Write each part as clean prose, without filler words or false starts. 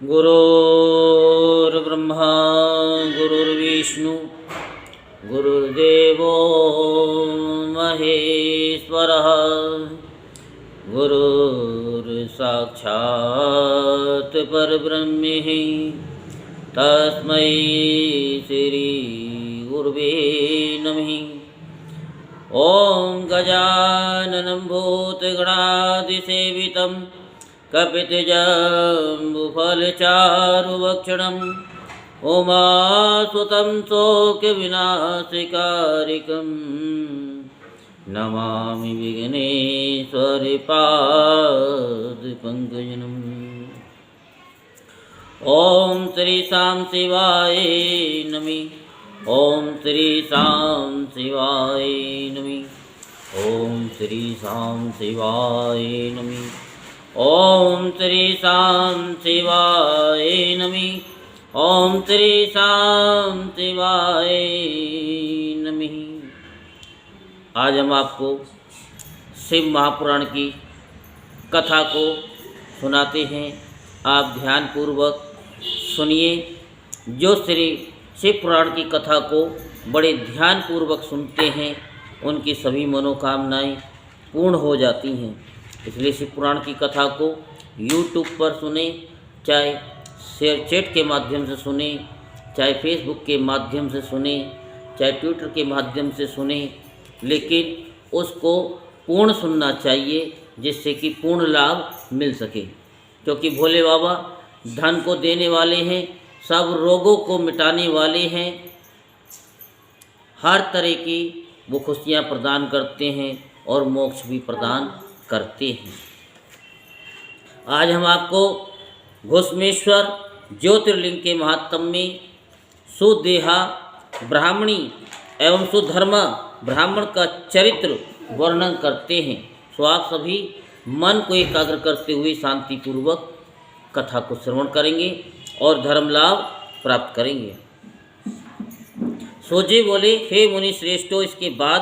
गुरुर्ब्रह्मा गुरुर्विष्णु गुरुर्देवो महेश्वरः गुरुर्साक्षात् परब्रह्म तस्मै श्री गुरुवे नमः। ओम गजाननं भूतगणाधिसेवितं कपितजम्बुफलचारुभक्षणम् उमासुतं शोकविनाशकारिकं नमामि विघ्नेश्वरपादपङ्कजम्। ओम श्री शाम शिवाय नमः। ओम श्री शाम शिवाय नमः। ओम श्री शाम शिवाय नमः। ओम श्री शाम शिवाय नमः। ओम श्री शाम शिवाय नमः। आज हम आपको शिव महापुराण की कथा को सुनाते हैं। आप ध्यानपूर्वक सुनिए। जो श्री शिव पुराण की कथा को बड़े ध्यानपूर्वक सुनते हैं उनकी सभी मनोकामनाएं पूर्ण हो जाती हैं। इसलिए शिव पुराण की कथा को YouTube पर सुने, चाहे शेयर चैट के माध्यम से सुने, चाहे फेसबुक के माध्यम से सुने, चाहे ट्विटर के माध्यम से सुने, लेकिन उसको पूर्ण सुनना चाहिए जिससे कि पूर्ण लाभ मिल सके। क्योंकि भोले बाबा धन को देने वाले हैं, सब रोगों को मिटाने वाले हैं, हर तरह की वो खुशियाँ प्रदान करते हैं और मोक्ष भी प्रदान करते हैं। आज हम आपको घुसमेश्वर ज्योतिर्लिंग के महात्म्य में सुदेहा ब्राह्मणी एवं सुधर्मा ब्राह्मण का चरित्र वर्णन करते हैं। सो आप सभी मन को एकाग्र करते हुए शांतिपूर्वक कथा को श्रवण करेंगे और धर्म लाभ प्राप्त करेंगे। सोजे बोले, हे मुनि श्रेष्ठो, इसके बाद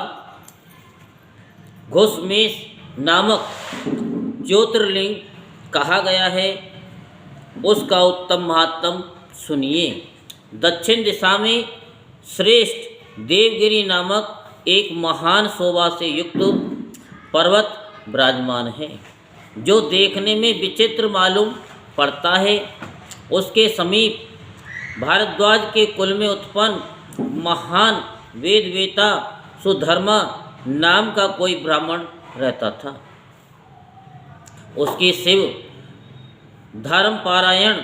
घुसमेश नामक ज्योतिर्लिंग कहा गया है, उसका उत्तम महात्म सुनिए। दक्षिण दिशा में श्रेष्ठ देवगिरी नामक एक महान शोभा से युक्त पर्वत विराजमान है, जो देखने में विचित्र मालूम पड़ता है। उसके समीप भारद्वाज के कुल में उत्पन्न महान वेदवेता सुधर्मा नाम का कोई ब्राह्मण रहता था। उसकी शिव धर्म पारायण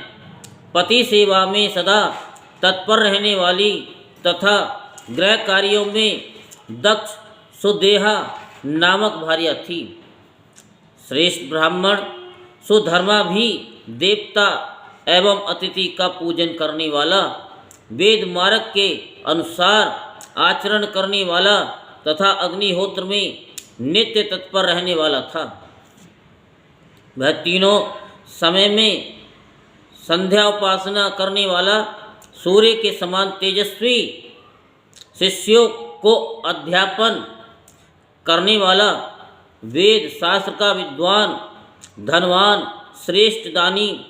पति सेवा में सदा तत्पर रहने वाली तथा गृह कार्यों में दक्ष सुदेहा नामक भार्या थी। श्रेष्ठ ब्राह्मण सुधर्मा भी देवता एवं अतिथि का पूजन करने वाला, वेद मार्ग के अनुसार आचरण करने वाला तथा अग्निहोत्र में नित्य तत्पर रहने वाला था। वह तीनों समय में संध्या उपासना करने वाला, सूर्य के समान तेजस्वी, शिष्यों को अध्यापन करने वाला, वेद शास्त्र का विद्वान, धनवान, श्रेष्ठ दानी,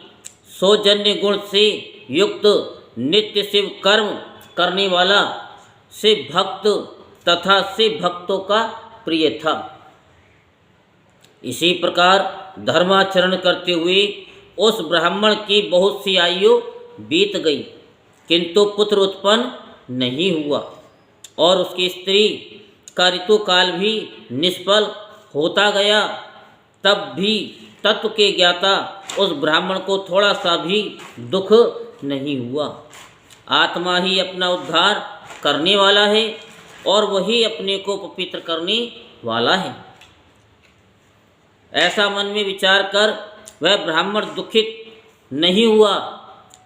सौजन्य गुण से युक्त, नित्य शिव कर्म करने वाला, शिव भक्त तथा शिव भक्तों का प्रिय था। इसी प्रकार धर्माचरण करते हुए उस ब्राह्मण की बहुत सी आयु बीत गई, किंतु पुत्र उत्पन्न नहीं हुआ और उसकी स्त्री का ऋतुकाल भी निष्फल होता गया। तब भी तत्व के ज्ञाता उस ब्राह्मण को थोड़ा सा भी दुख नहीं हुआ। आत्मा ही अपना उद्धार करने वाला है और वही अपने को पवित्र करने वाला है। ऐसा मन में विचार कर वह ब्राह्मण दुखित नहीं हुआ,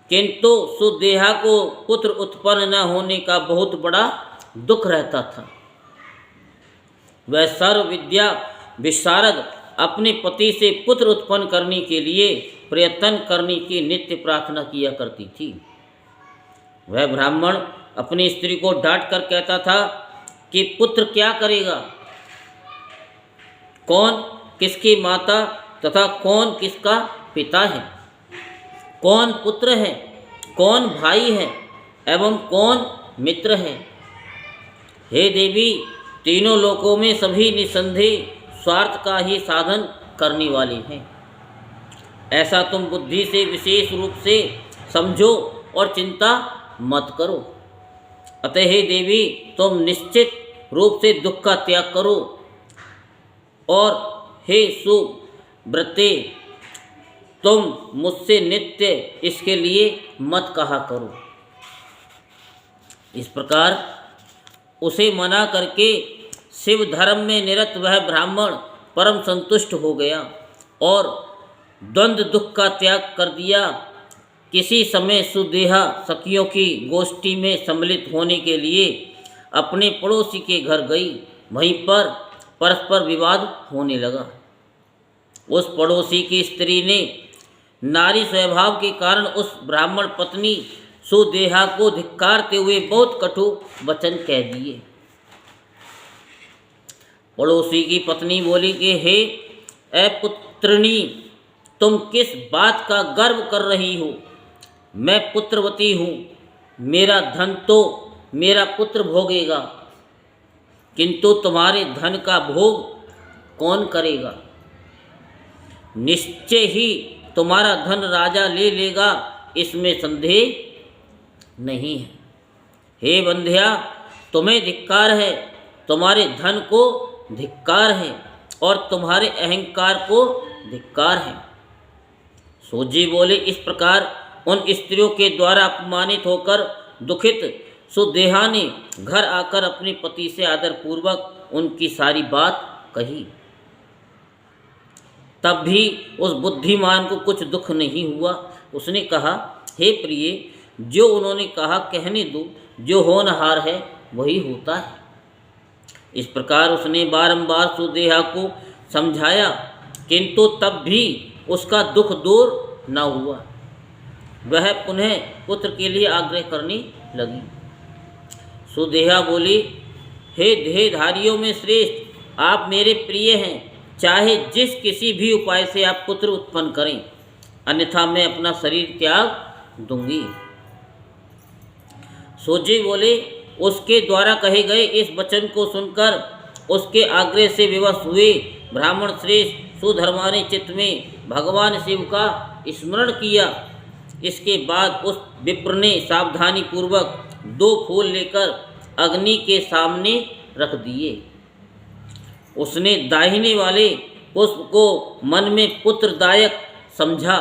किंतु सुदेहा को पुत्र उत्पन्न न होने का बहुत बड़ा दुख रहता था। वह सर्व विद्या विशारद अपने पति से पुत्र उत्पन्न करने के लिए प्रयत्न करने की नित्य प्रार्थना किया करती थी। वह ब्राह्मण अपनी स्त्री को डांट कर कहता था कि पुत्र क्या करेगा, कौन किसकी माता तथा कौन किसका पिता है। कौन पुत्र है, कौन भाई है एवं कौन मित्र है। हे देवी, तीनों लोकों में सभी निसंदेह स्वार्थ का ही साधन करने वाले हैं। ऐसा तुम बुद्धि से विशेष रूप से समझो और चिंता मत करो। अतः हे देवी, तुम निश्चित रूप से दुख का त्याग करो और हे सुव्रते, तुम मुझसे नित्य इसके लिए मत कहा करो। इस प्रकार उसे मना करके शिव धर्म में निरत वह ब्राह्मण परम संतुष्ट हो गया और द्वंद्व दुख का त्याग कर दिया। किसी समय सुदेहा सखियों की गोष्ठी में सम्मिलित होने के लिए अपने पड़ोसी के घर गई। वहीं पर परस्पर विवाद होने लगा। उस पड़ोसी की स्त्री ने नारी स्वभाव के कारण उस ब्राह्मण पत्नी सुदेहा को धिक्कारते हुए बहुत कटु वचन कह दिए। पड़ोसी की पत्नी बोली कि हे अपुत्रिणी, तुम किस बात का गर्व कर रही हो? मैं पुत्रवती हूँ, मेरा धन तो मेरा पुत्र भोगेगा, किंतु तुम्हारे धन का भोग कौन करेगा? निश्चय ही तुम्हारा धन राजा ले लेगा, इसमें संदेह नहीं है। हे बंध्या, तुम्हें धिक्कार है, तुम्हारे धन को धिक्कार है और तुम्हारे अहंकार को धिक्कार है। सूजी बोले, इस प्रकार उन स्त्रियों के द्वारा अपमानित होकर दुखित सुदेहा ने घर आकर अपने पति से आदरपूर्वक उनकी सारी बात कही। तब भी उस बुद्धिमान को कुछ दुख नहीं हुआ। उसने कहा, हे प्रिय, जो उन्होंने कहा कहने दो, जो होनहार है वही होता है। इस प्रकार उसने बारंबार सुदेहा को समझाया, किंतु तब भी उसका दुख दूर न हुआ। वह पुनः पुत्र के लिए आग्रह करने लगी। सुदेहा बोली, हे देहधारियों में श्रेष्ठ, आप मेरे प्रिय हैं। चाहे जिस किसी भी उपाय से आप पुत्र उत्पन्न करें, अन्यथा मैं अपना शरीर त्याग दूंगी। सूजी बोले, उसके द्वारा कहे गए इस वचन को सुनकर उसके आग्रह से विवश हुए ब्राह्मण श्रेष्ठ सुधर्मा ने चित्त में भगवान शिव का स्मरण किया। इसके बाद उस विप्र ने सावधानी पूर्वक 2 फूल लेकर अग्नि के सामने रख दिए। उसने दाहिने वाले पुष्प को मन में पुत्रदायक समझा।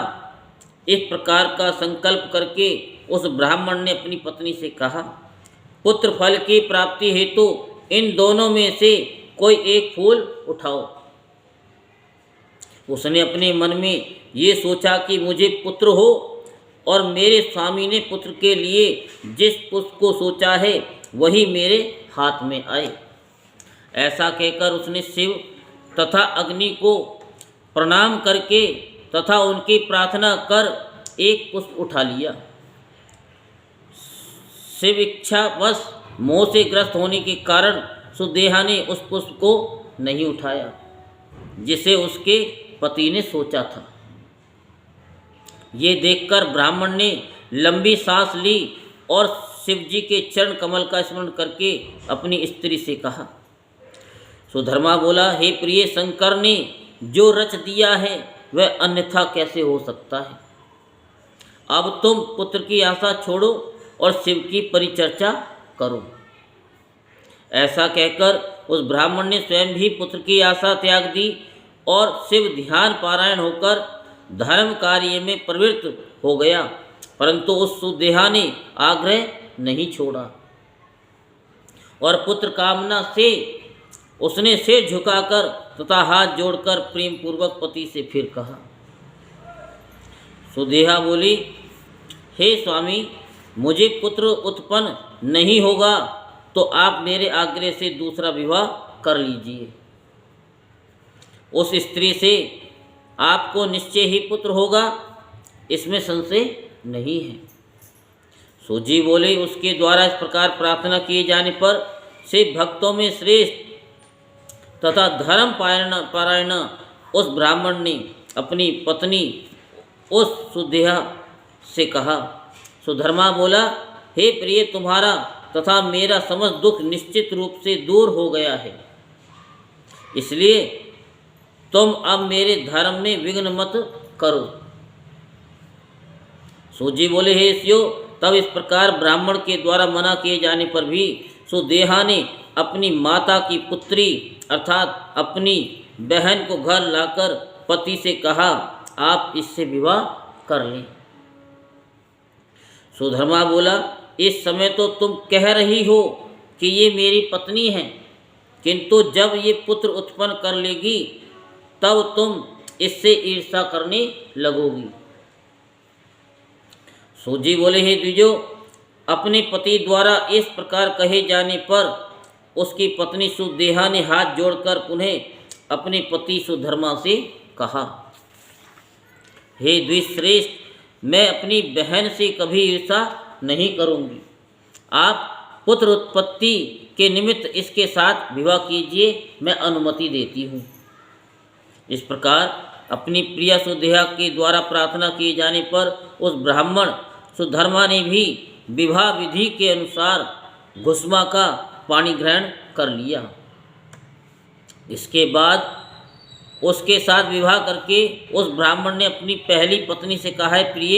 इस प्रकार का संकल्प करके उस ब्राह्मण ने अपनी पत्नी से कहा, पुत्र फल की प्राप्ति हेतु इन दोनों में से कोई एक फूल उठाओ। उसने अपने मन में ये सोचा कि मुझे पुत्र हो और मेरे स्वामी ने पुत्र के लिए जिस पुष्प को सोचा है वही मेरे हाथ में आए। ऐसा कहकर उसने शिव तथा अग्नि को प्रणाम करके तथा उनकी प्रार्थना कर एक पुष्प उठा लिया। शिव इच्छावश मोह से ग्रस्त होने के कारण सुदेहा ने उस पुष्प को नहीं उठाया जिसे उसके पति ने सोचा था। ये देखकर ब्राह्मण ने लंबी सांस ली और शिव जी के चरण कमल का स्मरण करके अपनी स्त्री से कहा। सुधर्मा बोला, हे प्रिय, शंकर ने जो रच दिया है वह अन्यथा कैसे हो सकता है। अब तुम पुत्र की आशा छोड़ो और शिव की परिचर्चा करो। ऐसा कहकर उस ब्राह्मण ने स्वयं भी पुत्र की आशा त्याग दी और शिव ध्यान पारायण होकर धर्म कार्य में प्रवृत्त हो गया। परंतु उस सुदेहा ने आग्रह नहीं छोड़ा और पुत्र कामना से उसने सिर झुकाकर तथा हाथ जोड़कर प्रेम पूर्वक पति से फिर कहा। सुदेहा बोली, हे स्वामी, मुझे पुत्र उत्पन्न नहीं होगा तो आप मेरे आग्रह से दूसरा विवाह कर लीजिए। उस स्त्री से आपको निश्चय ही पुत्र होगा, इसमें संशय नहीं है। सूजी बोले, उसके द्वारा इस प्रकार प्रार्थना किए जाने पर शिव भक्तों में श्रेष्ठ तथा धर्म पारायण उस ब्राह्मण ने अपनी पत्नी उस सुदेहा से कहा। सुधर्मा बोला, हे प्रिय, तुम्हारा तथा मेरा समस्त दुख निश्चित रूप से दूर हो गया है, इसलिए तुम अब मेरे धर्म में विघ्न मत करो। सूत जी बोले, हे शिष्यो, तब इस प्रकार ब्राह्मण के द्वारा मना किए जाने पर भी सुदेहा ने अपनी माता की पुत्री अर्थात अपनी बहन को घर लाकर पति से कहा, आप इससे विवाह कर लें। सुधर्मा बोला, इस समय तो तुम कह रही हो कि ये मेरी पत्नी है, किंतु जब ये पुत्र उत्पन्न कर लेगी तब तुम इससे ईर्ष्या करने लगोगी। सूत जी बोले, हे द्विजो, अपने पति द्वारा इस प्रकार कहे जाने पर उसकी पत्नी सुदेहा ने हाथ जोड़कर पुनः अपने पति सुधर्मा से कहा, हे द्विश्रेष्ठ, मैं अपनी बहन से कभी ईर्ष्या नहीं करूंगी। आप पुत्र उत्पत्ति के निमित्त इसके साथ विवाह कीजिए, मैं अनुमति देती हूँ। इस प्रकार अपनी प्रिया सुदेहा के द्वारा प्रार्थना किए जाने पर उस ब्राह्मण सुधर्मा ने भी विवाह विधि के अनुसार घुस्मा का पानी ग्रहण कर लिया। इसके बाद उसके साथ विवाह करके उस ब्राह्मण ने अपनी पहली पत्नी से कहा, है प्रिय,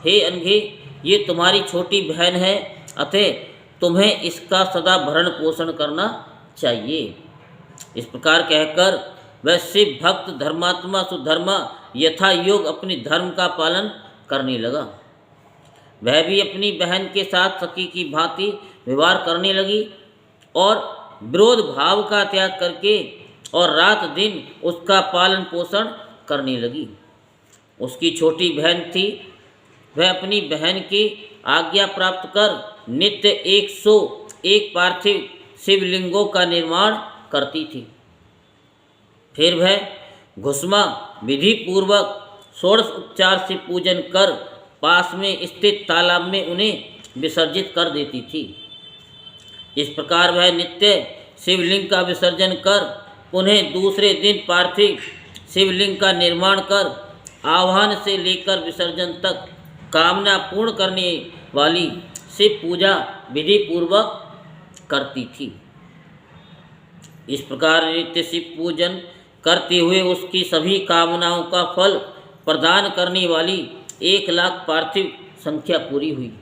हे अनघे, ये तुम्हारी छोटी बहन है, अतः तुम्हें इसका सदा भरण पोषण करना चाहिए। इस प्रकार कहकर वह शिव भक्त धर्मात्मा सुधर्मा यथा योग अपने धर्म का पालन करने लगा। वह भी अपनी बहन के साथ सखी की भांति व्यवहार करने लगी और विरोध भाव का त्याग करके और रात दिन उसका पालन पोषण करने लगी। उसकी छोटी बहन थी, वह अपनी बहन की आज्ञा प्राप्त कर नित्य 101 पार्थिव शिवलिंगों का निर्माण करती थी। फिर वह घुस्मा विधि पूर्वक षोडश उपचार से पूजन कर पास में स्थित तालाब में उन्हें विसर्जित कर देती थी। इस प्रकार वह नित्य शिवलिंग का विसर्जन कर पुनः दूसरे दिन पार्थिव शिवलिंग का निर्माण कर आह्वान से लेकर विसर्जन तक कामना पूर्ण करने वाली शिव पूजा विधि पूर्वक करती थी। इस प्रकार नित्य शिव पूजन करते हुए उसकी सभी कामनाओं का फल प्रदान करने वाली 1,00,000 पार्थिव संख्या पूरी हुई।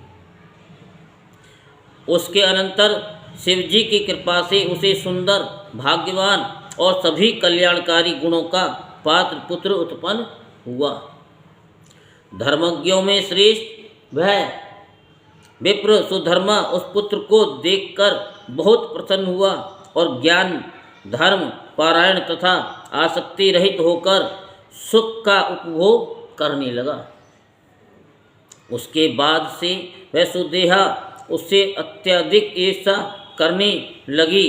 उसके अनंतर शिवजी की कृपा से उसे सुंदर, भाग्यवान और सभी कल्याणकारी गुणों का पात्र पुत्र उत्पन्न हुआ। धर्मज्ञों में श्रेष्ठ वह विप्र सुधर्मा उस पुत्र को देखकर बहुत प्रसन्न हुआ और ज्ञान, धर्म, पारायण तथा आसक्ति रहित होकर सुख का उपभोग करने लगा। उसके बाद से वह सुदेहा उससे अत्यधिक ईर्ष्या करने लगी।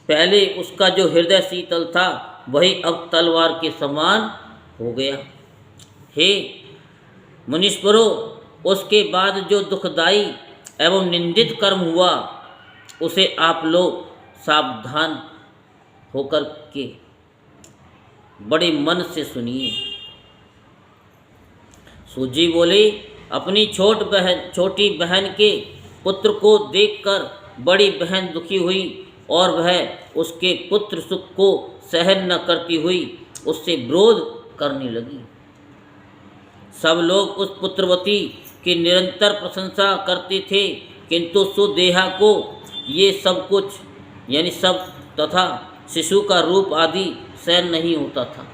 पहले उसका जो हृदय शीतल था वही अब तलवार के समान हो गया। हे मुनीश्वरों, उसके बाद जो दुखदाई एवं निंदित कर्म हुआ उसे आप लोग सावधान होकर के बड़े मन से सुनिए। सूत जी बोले, अपनी छोटी बहन के पुत्र को देखकर बड़ी बहन दुखी हुई और वह उसके पुत्र सुख को सहन न करती हुई उससे विरोध करने लगी। सब लोग उस पुत्रवती की निरंतर प्रशंसा करते थे, किंतु सुदेहा को ये सब कुछ यानी सब तथा शिशु का रूप आदि सहन नहीं होता था।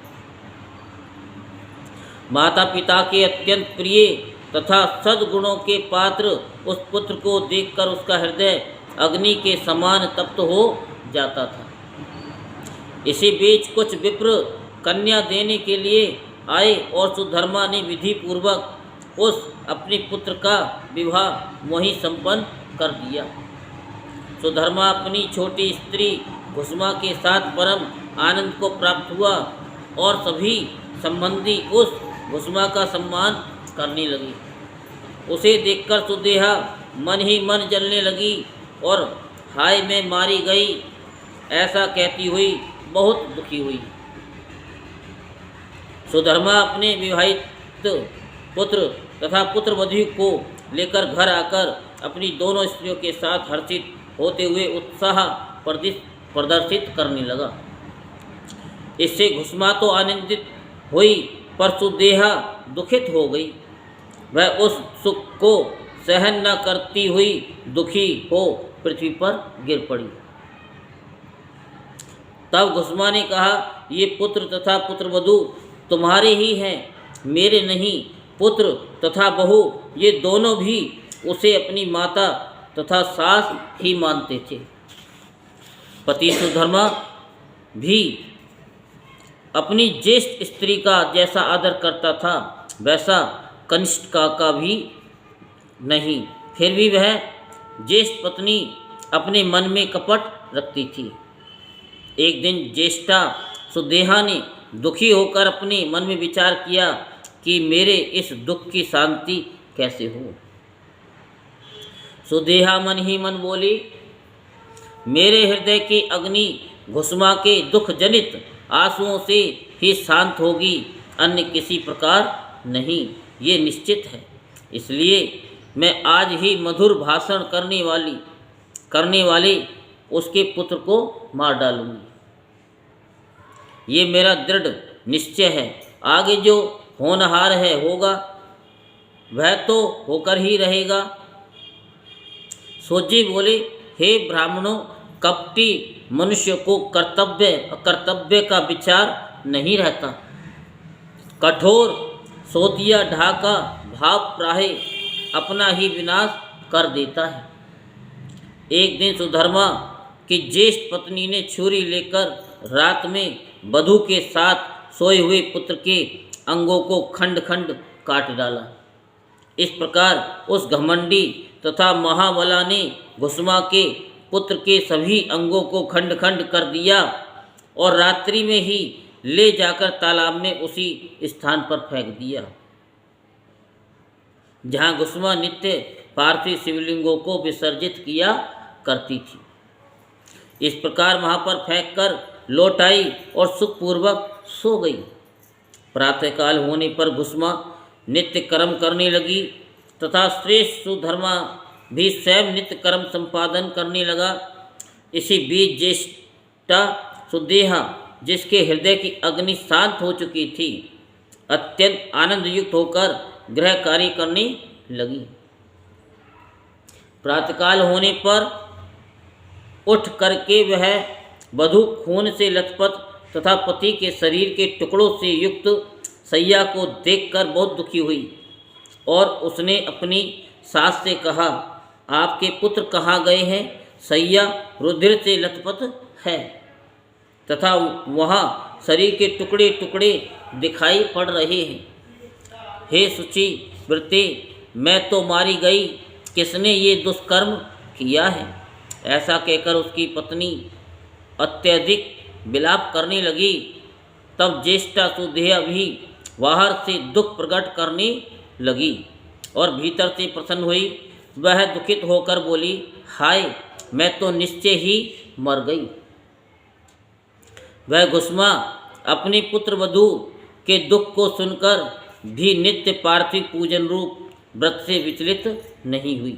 माता पिता के अत्यंत प्रिय तथा सद्गुणों के पात्र उस पुत्र को देखकर उसका हृदय अग्नि के समान तप्त हो जाता था। इसी बीच कुछ विप्र कन्या देने के लिए आए और सुधर्मा ने विधि पूर्वक उस अपने पुत्र का विवाह वहीं संपन्न कर दिया। सुधर्मा अपनी छोटी स्त्री घुस्मा के साथ परम आनंद को प्राप्त हुआ और सभी संबंधी उस घुस्मा का सम्मान करने लगे। उसे देखकर सुदेहा मन ही मन जलने लगी और हाय मैं मारी गई ऐसा कहती हुई बहुत दुखी हुई। सुधर्मा अपने विवाहित पुत्र तथा पुत्र वधू को लेकर घर आकर अपनी दोनों स्त्रियों के साथ हर्षित होते हुए उत्साह प्रदर्शित करने लगा। इससे घुसमा तो आनंदित हुई, पर सुदेहा दुखित हो गई। वह उस सुख को सहन न करती हुई दुखी हो पृथ्वी पर गिर पड़ी। तब घुसमा ने कहा, ये पुत्र तथा पुत्रवधू तुम्हारे ही हैं, मेरे नहीं। पुत्र तथा बहू ये दोनों भी उसे अपनी माता तथा सास ही मानते थे। पति सुधर्मा भी अपनी ज्येष्ठ स्त्री का जैसा आदर करता था वैसा कनिष्ठा का भी नहीं। फिर भी वह ज्येष्ठ पत्नी अपने मन में कपट रखती थी। एक दिन ज्येष्ठा सुदेहा ने दुखी होकर अपने मन में विचार किया कि मेरे इस दुख की शांति कैसे हो। सुदेहा मन ही मन बोली, मेरे हृदय की अग्नि घुसमा के दुख जनित आंसुओं से ही शांत होगी, अन्य किसी प्रकार नहीं, ये निश्चित है। इसलिए मैं आज ही मधुर भाषण करने वाले उसके पुत्र को मार डालूंगी। ये मेरा दृढ़ निश्चय है। आगे जो होनहार है होगा, वह तो होकर ही रहेगा। सोजी बोले, हे ब्राह्मणों, कपटी मनुष्य को कर्तव्य अकर्तव्य का विचार नहीं रहता। कठोर सोतिया ढाका भाव प्राहे अपना ही विनाश कर देता है। एक दिन सुधर्मा की ज्येष्ठ पत्नी ने छुरी लेकर रात में वधू के साथ सोए हुए पुत्र के अंगों को खंड खंड काट डाला। इस प्रकार उस घमंडी तथा महाबला ने घुसमा के पुत्र के सभी अंगों को खंड खंड कर दिया और रात्रि में ही ले जाकर तालाब में उसी स्थान पर फेंक दिया जहाँ घुसमा नित्य पार्थिव शिवलिंगों को विसर्जित किया करती थी। इस प्रकार वहाँ पर फेंक कर लौट आई और सुखपूर्वक सो गई। प्रातःकाल होने पर घुसमा नित्य कर्म करने लगी तथा श्रेष्ठ सुधर्मा भी स्वयं नित्य कर्म संपादन करने लगा। इसी बीच ज्येष्ठा सुदेहा, जिसके हृदय की अग्नि शांत हो चुकी थी, अत्यंत आनंद युक्त होकर गृह कार्य करने लगी। प्रातःकाल होने पर उठ करके वह वधू खून से लथपथ तथा पति के शरीर के टुकड़ों से युक्त सैया को देखकर बहुत दुखी हुई और उसने अपनी सास से कहा, आपके पुत्र कहाँ गए हैं? सैया रुधिर से लथपथ है तथा वहाँ शरीर के टुकड़े टुकड़े दिखाई पड़ रहे हैं। हे शुचि व्रते, मैं तो मारी गई, किसने ये दुष्कर्म किया है? ऐसा कहकर उसकी पत्नी अत्यधिक विलाप करने लगी। तब ज्येष्ठा सुदेहा भी बाहर से दुख प्रकट करने लगी और भीतर से प्रसन्न हुई। वह दुखित होकर बोली, हाय, मैं तो निश्चय ही मर गई। वह घुसमा अपने पुत्र वधू के दुख को सुनकर भी नित्य पार्थिव पूजन रूप व्रत से विचलित नहीं हुई।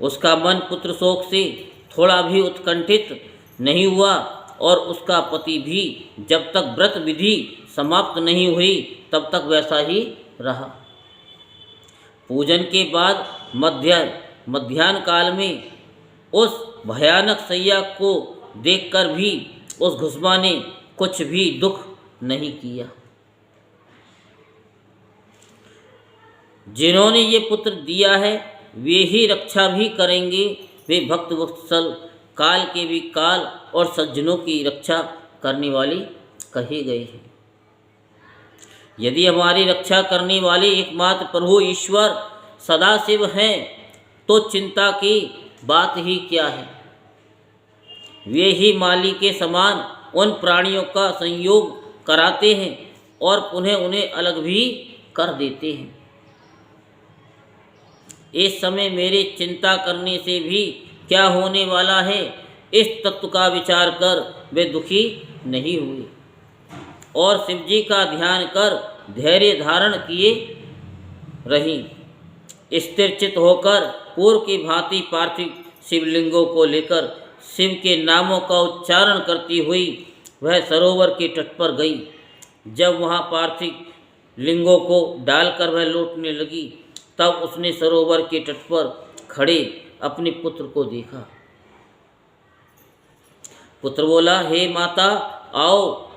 उसका मन पुत्र शोक से थोड़ा भी उत्कंठित नहीं हुआ और उसका पति भी जब तक व्रत विधि समाप्त नहीं हुई तब तक वैसा ही रहा। पूजन के बाद मध्याह्न काल में उस भयानक सैया को देखकर भी उस घुसमा ने कुछ भी दुख नहीं किया। जिन्होंने ये पुत्र दिया है वे ही रक्षा भी करेंगे। वे भक्त वत्सल, काल के भी काल और सज्जनों की रक्षा करने वाले कहे गए हैं। यदि हमारी रक्षा करने वाले एकमात्र प्रभु ईश्वर सदाशिव हैं तो चिंता की बात ही क्या है। वे ही माली के समान उन प्राणियों का संयोग कराते हैं और पुनः उन्हें अलग भी कर देते हैं। इस समय मेरे चिंता करने से भी क्या होने वाला है, इस तत्व का विचार कर वे दुखी नहीं हुए और शिवजी का ध्यान कर धैर्य धारण किए रहीं। स्थिरचित होकर पूर्व की भांति पार्थिव शिवलिंगों को लेकर शिव के नामों का उच्चारण करती हुई वह सरोवर के तट पर गई। जब वहाँ पार्थिव लिंगों को डालकर वह लौटने लगी, तब उसने सरोवर के तट पर खड़े अपने पुत्र को देखा। पुत्र बोला, हे माता, आओ,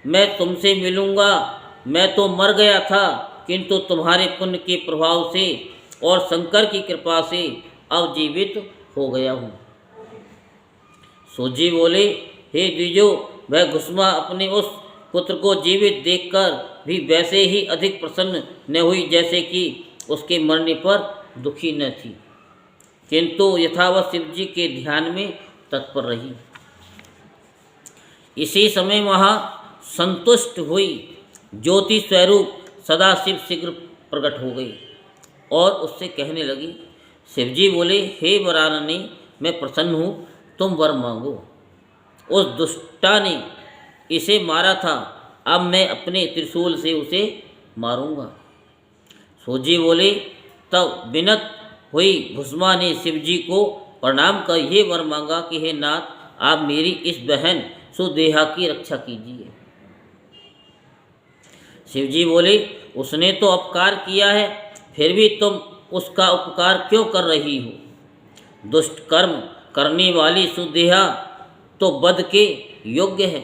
मैं तुमसे मिलूँगा। मैं तो मर गया था, किंतु तुम्हारे पुण्य के प्रभाव से और शंकर की कृपा से अब जीवित हो गया हूँ। सूत जी बोले, हे द्विजो, वह घुस्मा अपने उस पुत्र को जीवित देखकर भी वैसे ही अधिक प्रसन्न न हुई जैसे कि उसके मरने पर दुखी न थी, किंतु यथावत शिव जी के ध्यान में तत्पर रही। इसी समय वहाँ संतुष्ट हुई ज्योति स्वरूप सदाशिव शीघ्र प्रकट हो गई और उससे कहने लगी। शिवजी बोले, हे वरानने, मैं प्रसन्न हूँ, तुम वर मांगो। उस दुष्टा ने इसे मारा था, अब मैं अपने त्रिशूल से उसे मारूंगा। सूजी बोले, तब विनत हुई घुस्मा ने शिवजी को प्रणाम कर ये वर मांगा कि हे नाथ, आप मेरी इस बहन सुदेहा की रक्षा कीजिए। शिवजी बोले, उसने तो अपकार किया है, फिर भी तुम उसका उपकार क्यों कर रही हो? दुष्ट कर्म करने वाली सुदेहा तो वध के योग्य है।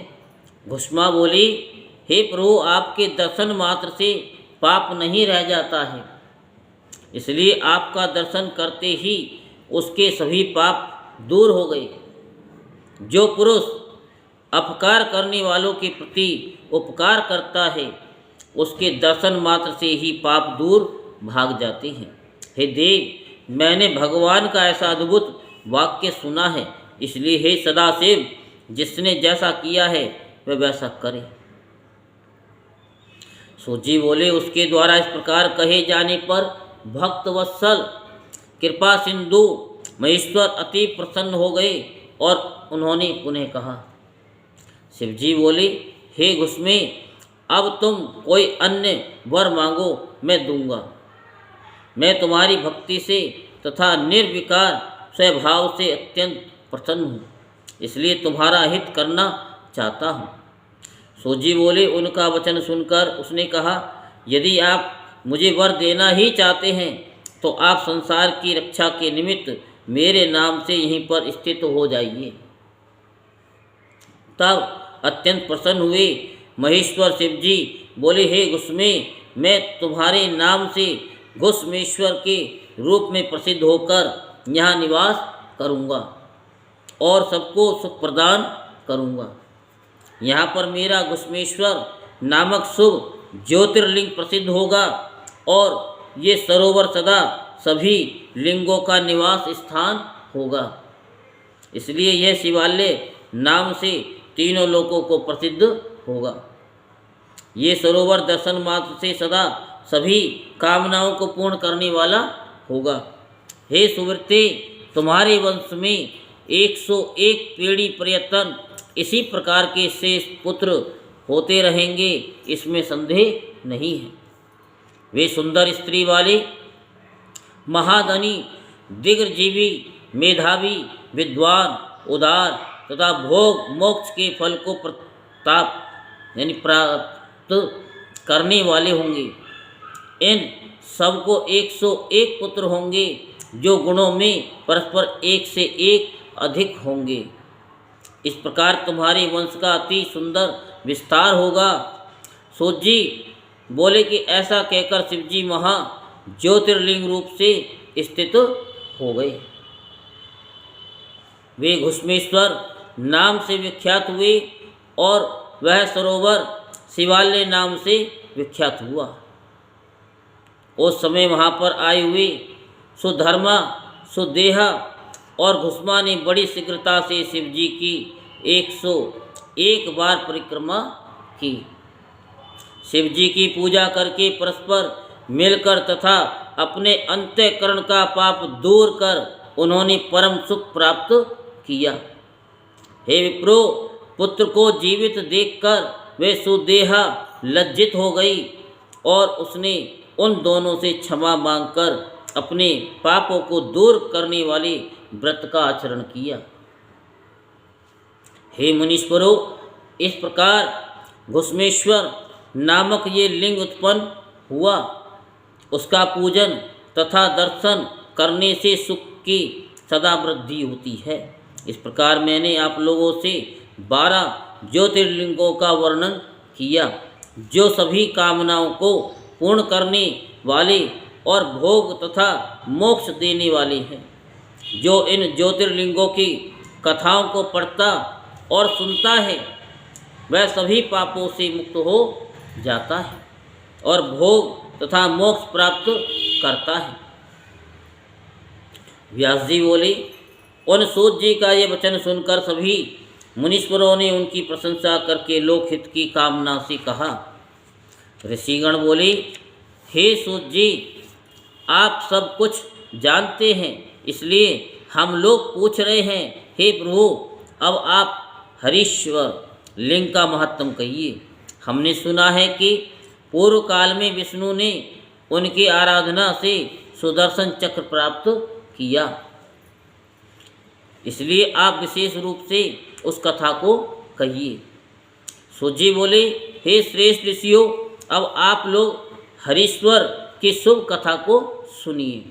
घुस्मा बोली, हे प्रभु, आपके दर्शन मात्र से पाप नहीं रह जाता है, इसलिए आपका दर्शन करते ही उसके सभी पाप दूर हो गए। जो पुरुष अपकार करने वालों के प्रति उपकार करता है, उसके दर्शन मात्र से ही पाप दूर भाग जाते हैं। हे देव, मैंने भगवान का ऐसा अद्भुत वाक्य सुना है, इसलिए हे सदाशिव, जिसने जैसा किया है वह वैसा करे। सूजी बोले, उसके द्वारा इस प्रकार कहे जाने पर भक्त वत्सल कृपा सिंधु महेश्वर अति प्रसन्न हो गए और उन्होंने पुनः कहा। शिवजी बोले, हे घुस्मे, अब तुम कोई अन्य वर मांगो, मैं दूंगा। मैं तुम्हारी भक्ति से तथा निर्विकार स्वभाव से अत्यंत प्रसन्न हूँ, इसलिए तुम्हारा हित करना चाहता हूँ। सूजी बोले, उनका वचन सुनकर उसने कहा, यदि आप मुझे वर देना ही चाहते हैं तो आप संसार की रक्षा के निमित्त मेरे नाम से यहीं पर स्थित हो जाइए। तब अत्यंत प्रसन्न हुए महेश्वर शिवजी बोले, हे घुस्मे, मैं तुम्हारे नाम से घुस्मेश्वर के रूप में प्रसिद्ध होकर यहाँ निवास करूँगा और सबको सुख प्रदान करूँगा। यहाँ पर मेरा घुस्मेश्वर नामक शुभ ज्योतिर्लिंग प्रसिद्ध होगा और ये सरोवर सदा सभी लिंगों का निवास स्थान होगा। इसलिए यह शिवालय नाम से तीनों लोकों को प्रसिद्ध होगा। ये सरोवर दर्शन मात्र से सदा सभी कामनाओं को पूर्ण करने वाला होगा। हे सुवृते, तुम्हारे वंश में 101 पीढ़ी पर्यटन इसी प्रकार के शेष पुत्र होते रहेंगे, इसमें संदेह नहीं है। वे सुंदर स्त्री वाले, महाधनी, दिग्रजीवी, मेधावी, विद्वान, उदार तथा भोग मोक्ष के फल को प्राप्त करने वाले होंगे। इन सबको 101 पुत्र होंगे, जो गुणों में परस्पर एक से एक अधिक होंगे। इस प्रकार तुम्हारे वंश का अति सुंदर विस्तार होगा। सूत जी बोले कि ऐसा कहकर शिवजी महा ज्योतिर्लिंग रूप से स्थित हो गए। वे घुस्मेश्वर नाम से विख्यात हुए और वह सरोवर शिवालय नाम से विख्यात हुआ। उस समय वहाँ पर आए हुए सुधर्मा, सुदेहा और घुस्मा ने बड़ी शीघ्रता से शिवजी की 101 बार परिक्रमा की। शिवजी की पूजा करके परस्पर मिलकर तथा अपने अंतःकरण का पाप दूर कर उन्होंने परम सुख प्राप्त किया। हे विप्रो, पुत्र को जीवित देखकर वे सुदेहा लज्जित हो गई और उसने उन दोनों से क्षमा मांगकर अपने पापों को दूर करने वाले व्रत का आचरण किया। हे मुनीश्वरों, इस प्रकार घुश्मेश्वर नामक ये लिंग उत्पन्न हुआ। उसका पूजन तथा दर्शन करने से सुख की सदा वृद्धि होती है। इस प्रकार मैंने आप लोगों से 12 ज्योतिर्लिंगों का वर्णन किया, जो सभी कामनाओं को पूर्ण करने वाले और भोग तथा मोक्ष देने वाले हैं। जो इन ज्योतिर्लिंगों की कथाओं को पढ़ता और सुनता है, वह सभी पापों से मुक्त हो जाता है और भोग तथा मोक्ष प्राप्त करता है। व्यास जी बोले, उन सूत जी का ये वचन सुनकर सभी मुनीश्वरों ने उनकी प्रशंसा करके लोकहित की कामना से कहा। ऋषिगण बोले, हे सूत जी, आप सब कुछ जानते हैं, इसलिए हम लोग पूछ रहे हैं। हे प्रभु, अब आप हरीश्वर लिंग का महत्व कहिए। हमने सुना है कि पूर्व काल में विष्णु ने उनकी आराधना से सुदर्शन चक्र प्राप्त किया, इसलिए आप विशेष रूप से उस कथा को कहिए। सूत जी बोले, हे श्रेष्ठ ऋषियों, अब आप लोग हरीश्वर की शुभ कथा को सुनिए।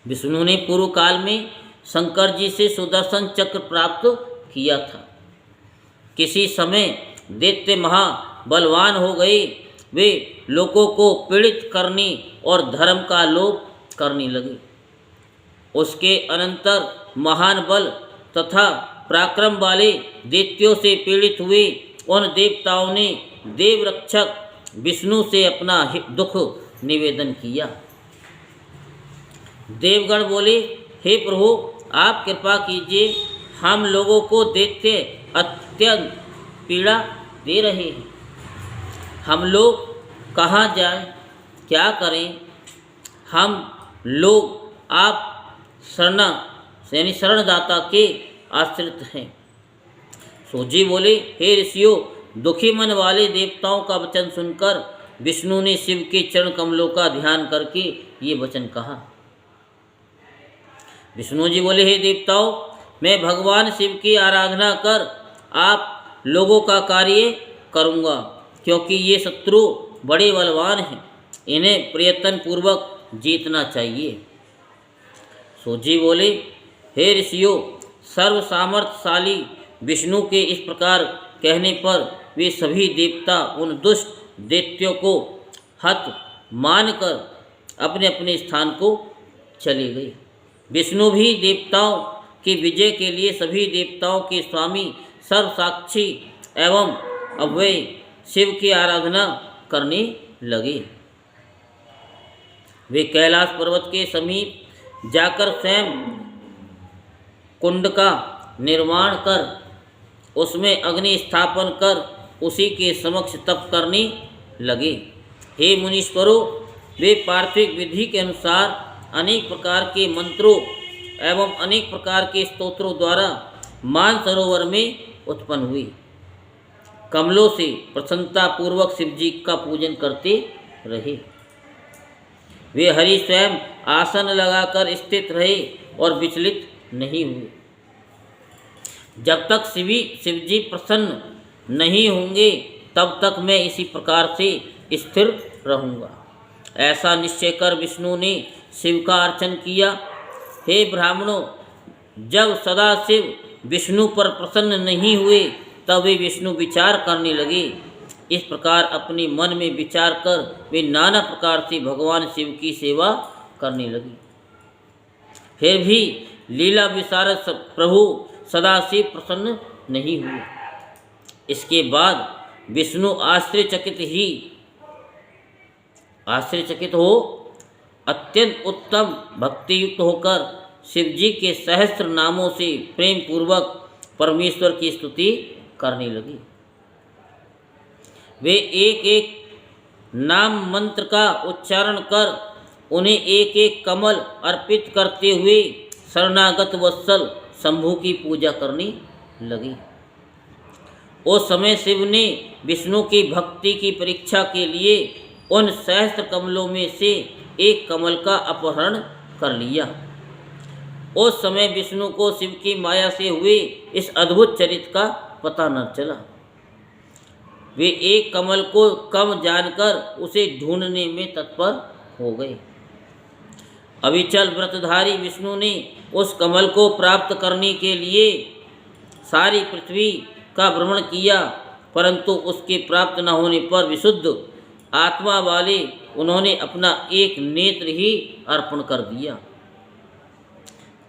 विष्णु ने पूर्व काल में शंकर जी से सुदर्शन चक्र प्राप्त किया था। किसी समय दैत्य महाबलवान हो गए। वे लोगों को पीड़ित करने और धर्म का लोप करने लगे। उसके अनंतर महान बल तथा पराक्रम वाले दैत्यों से पीड़ित हुए उन देवताओं ने देवरक्षक विष्णु से अपना दुख निवेदन किया। देवगण बोले, हे प्रभु, आप कृपा कीजिए, हम लोगों को दैत्य अत्यंत पीड़ा दे रहे हैं। हम लोग कहाँ जाएं, क्या करें? हम लोग आप शरणदाता के आश्रित हैं। सूत जी बोले, हे ऋषियों, दुखी मन वाले देवताओं का वचन सुनकर विष्णु ने शिव के चरण कमलों का ध्यान करके ये वचन कहा। विष्णु जी बोले, हे देवताओं, मैं भगवान शिव की आराधना कर आप लोगों का कार्य करूँगा, क्योंकि ये शत्रु बड़े बलवान हैं, इन्हें प्रयत्न पूर्वक जीतना चाहिए। सूत जी बोले, हे ऋषियों, सर्व सामर्थ्यशाली विष्णु के इस प्रकार कहने पर वे सभी देवता उन दुष्ट दैत्यों को हत मानकर अपने अपने स्थान को चले गए। विष्णु भी देवताओं की विजय के लिए सभी देवताओं के स्वामी सर्वसाक्षी एवं अव्यय शिव की आराधना करने लगे। वे कैलाश पर्वत के समीप जाकर स्वयं कुंड का निर्माण कर उसमें अग्नि स्थापन कर उसी के समक्ष तप करने लगे। हे मुनीश्वरों, वे पार्थिव विधि के अनुसार अनेक प्रकार के मंत्रों एवं अनेक प्रकार के स्तोत्रों द्वारा मानसरोवर में उत्पन्न हुई। कमलों से प्रसन्नता पूर्वक शिव जी का पूजन करते रहे। वे हरि स्वयं आसन लगाकर स्थित रहे और विचलित नहीं हुए। जब तक शिव जी प्रसन्न नहीं होंगे तब तक मैं इसी प्रकार से स्थिर रहूँगा। ऐसा निश्चय कर विष्णु ने शिव का अर्चन किया। हे ब्राह्मणों, जब सदाशिव विष्णु पर प्रसन्न नहीं हुए तब वे विष्णु विचार करने लगे। इस प्रकार अपने मन में विचार कर वे नाना प्रकार से भगवान शिव की सेवा करने लगे। फिर भी लीला विशारद प्रभु सदाशिव प्रसन्न नहीं हुए। इसके बाद विष्णु आश्चर्यचकित हो अत्यंत उत्तम भक्ति युक्त होकर शिव जी के सहस्त्र नामों से प्रेम पूर्वक परमेश्वर की स्तुति करने लगे। वे एक एक नाम मंत्र का उच्चारण कर उन्हें एक एक कमल अर्पित करते हुए शरणागत वत्सल शंभु की पूजा करने लगे। उस समय शिव ने विष्णु की भक्ति की परीक्षा के लिए उन सहस्त्र कमलों में से एक कमल का अपहरण कर लिया। उस समय विष्णु को शिव की माया से हुए इस अद्भुत चरित्र का पता न चला। वे एक कमल को कम जानकर उसे ढूंढने में तत्पर हो गए। अविचल व्रतधारी विष्णु ने उस कमल को प्राप्त करने के लिए सारी पृथ्वी का भ्रमण किया, परंतु उसके प्राप्त न होने पर विशुद्ध आत्मा वाले उन्होंने अपना एक नेत्र ही अर्पण कर दिया।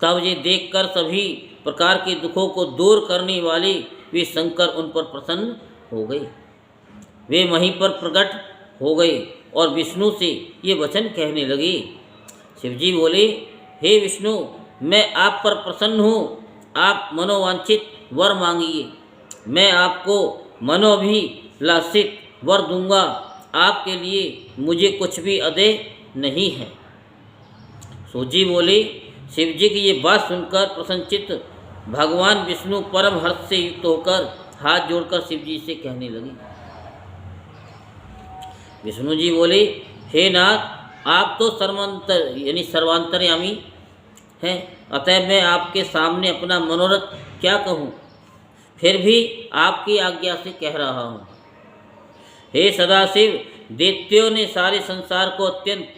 तब ये देखकर सभी प्रकार के दुखों को दूर करने वाले वे शंकर उन पर प्रसन्न हो गए। वे वहीं पर प्रकट हो गए और विष्णु से ये वचन कहने लगे। शिवजी बोले, हे विष्णु, मैं आप पर प्रसन्न हूँ, आप मनोवांछित वर मांगिए, मैं आपको मनोभिलाषित वर दूंगा। आपके लिए मुझे कुछ भी अदेय नहीं है। सूजी बोले। शिवजी की ये बात सुनकर प्रसन्नचित्त भगवान विष्णु परम हर्ष से युक्त होकर हाथ जोड़कर शिवजी से कहने लगे। विष्णु जी बोले, हे नाथ, आप तो सर्वांतर्यामी हैं, अतः मैं आपके सामने अपना मनोरथ क्या कहूँ, फिर भी आपकी आज्ञा से कह रहा हूँ। हे सदाशिव, दैत्यों ने सारे संसार को अत्यंत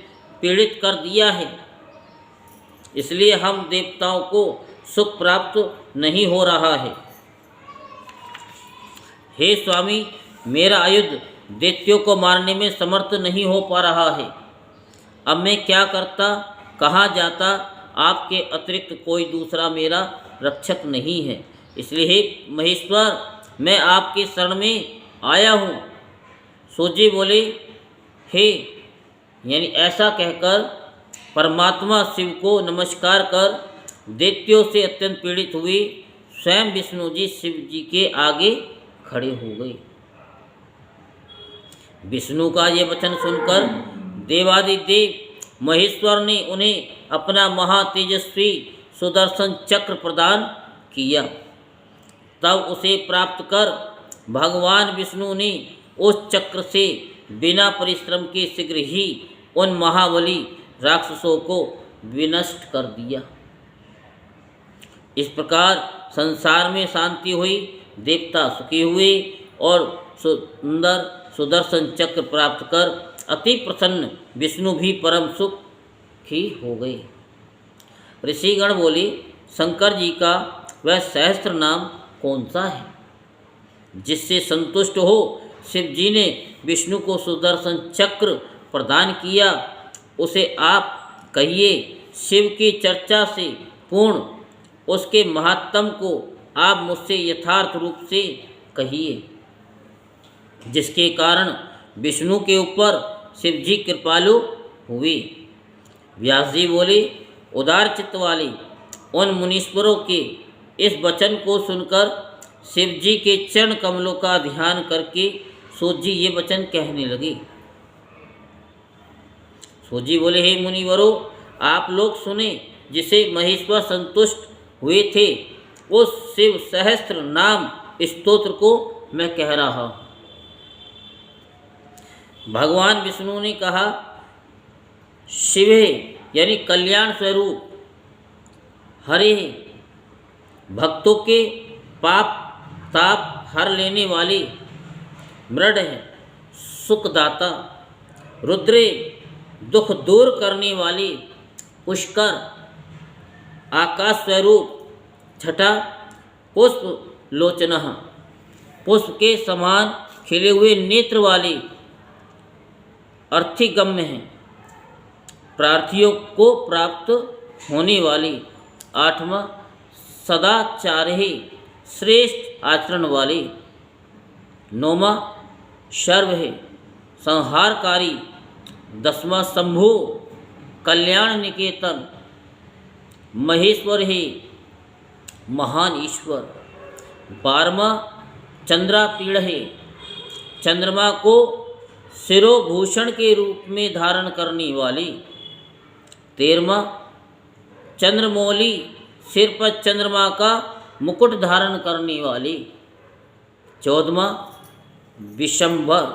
पीड़ित कर दिया है, इसलिए हम देवताओं को सुख प्राप्त नहीं हो रहा है। हे स्वामी, मेरा आयुध दैत्यों को मारने में समर्थ नहीं हो पा रहा है। अब मैं क्या करता, कहाँ जाता, आपके अतिरिक्त कोई दूसरा मेरा रक्षक नहीं है, इसलिए हे महेश्वर, मैं आपके शरण में आया हूँ। सूजी बोले, हे, यानी ऐसा कहकर परमात्मा शिव को नमस्कार कर दैत्यों से अत्यंत पीड़ित हुए स्वयं विष्णु जी शिव जी के आगे खड़े हो गए। विष्णु का ये वचन सुनकर देवादिदेव महेश्वर ने उन्हें अपना महातेजस्वी सुदर्शन चक्र प्रदान किया। तब उसे प्राप्त कर भगवान विष्णु ने उस चक्र से बिना परिश्रम के शीघ्र ही उन महाबली राक्षसों को विनष्ट कर दिया। इस प्रकार संसार में शांति हुई, देवता सुखी हुए और सुंदर सुदर्शन चक्र प्राप्त कर अति प्रसन्न विष्णु भी परम सुखी हो गए। ऋषिगण बोले, शंकर जी का वह सहस्त्र नाम कौन सा है जिससे संतुष्ट हो शिव जी ने विष्णु को सुदर्शन चक्र प्रदान किया, उसे आप कहिए। शिव की चर्चा से पूर्ण उसके महात्म को आप मुझसे यथार्थ रूप से कहिए, जिसके कारण विष्णु के ऊपर शिव जी कृपालु हुए। व्यास जी बोले, उदार चित्त वाले उन मुनीश्वरों के इस वचन को सुनकर शिव जी के चरण कमलों का ध्यान करके सूत जी ये वचन कहने लगे। सूत जी बोले, हे मुनिवरों, आप लोग सुने, जिसे महेश्वर संतुष्ट हुए थे उस शिव सहस्त्र नाम स्तोत्र को मैं कह रहा हूँ। भगवान विष्णु ने कहा, शिवे यानी कल्याण स्वरूप, हरे भक्तों के पाप ताप हर लेने वाले, मृड है सुखदाता, रुद्रे दुख दूर करने वाले, पुष्कर आकाश स्वरूप, छठा पुष्प लोचन, पुष्प के समान खिले हुए नेत्र वाले, अर्थिगम्य हैं, प्रार्थियों को प्राप्त होने वाले, आठवां सदाचारी श्रेष्ठ आचरण वाले, नौवां सर्व है संहारकारी, दसवां शंभु कल्याण निकेतन, महेश्वर है महान ईश्वर, बारहवां चंद्रापीड़ है, चंद्रमा को शिरोभूषण के रूप में धारण करने वाली, तेरहवां चंद्रमौली सिर पर चंद्रमा का मुकुट धारण करने वाली, चौदहवां विशंभर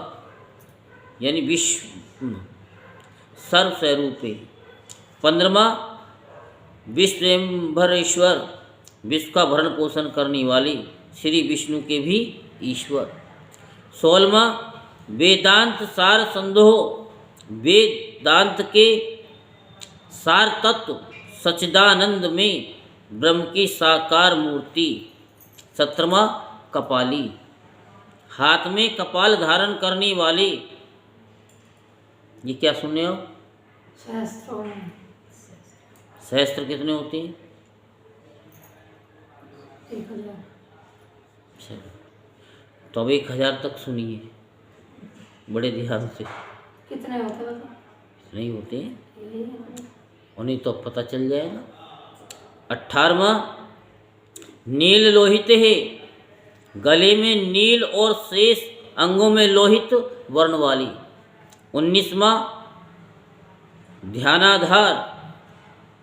यानी विश्व सर्वस्वरूपे। 15वां विश्वम्भरेश्वर, विश्व का भरण पोषण करने वाले श्री विष्णु के भी ईश्वर। 16वां वेदांत सार संदोह, वेदांत के सार तत्व सच्चिदानंद में ब्रह्म की साकार मूर्ति। 17वां कपाली, हाथ में कपाल धारण करने वाले। ये क्या सुने हो? सहस्त्र कितने होते हैं? 1000। तो अब 1000 तक सुनिए बड़े ध्यान से। कितने होते हैं? नहीं होते हैं, उन्हें तो पता चल जाएगा। 18वां नील लोहित है, गले में नील और शेष अंगों में लोहित वर्ण वाली। 19वां ध्यानाधार,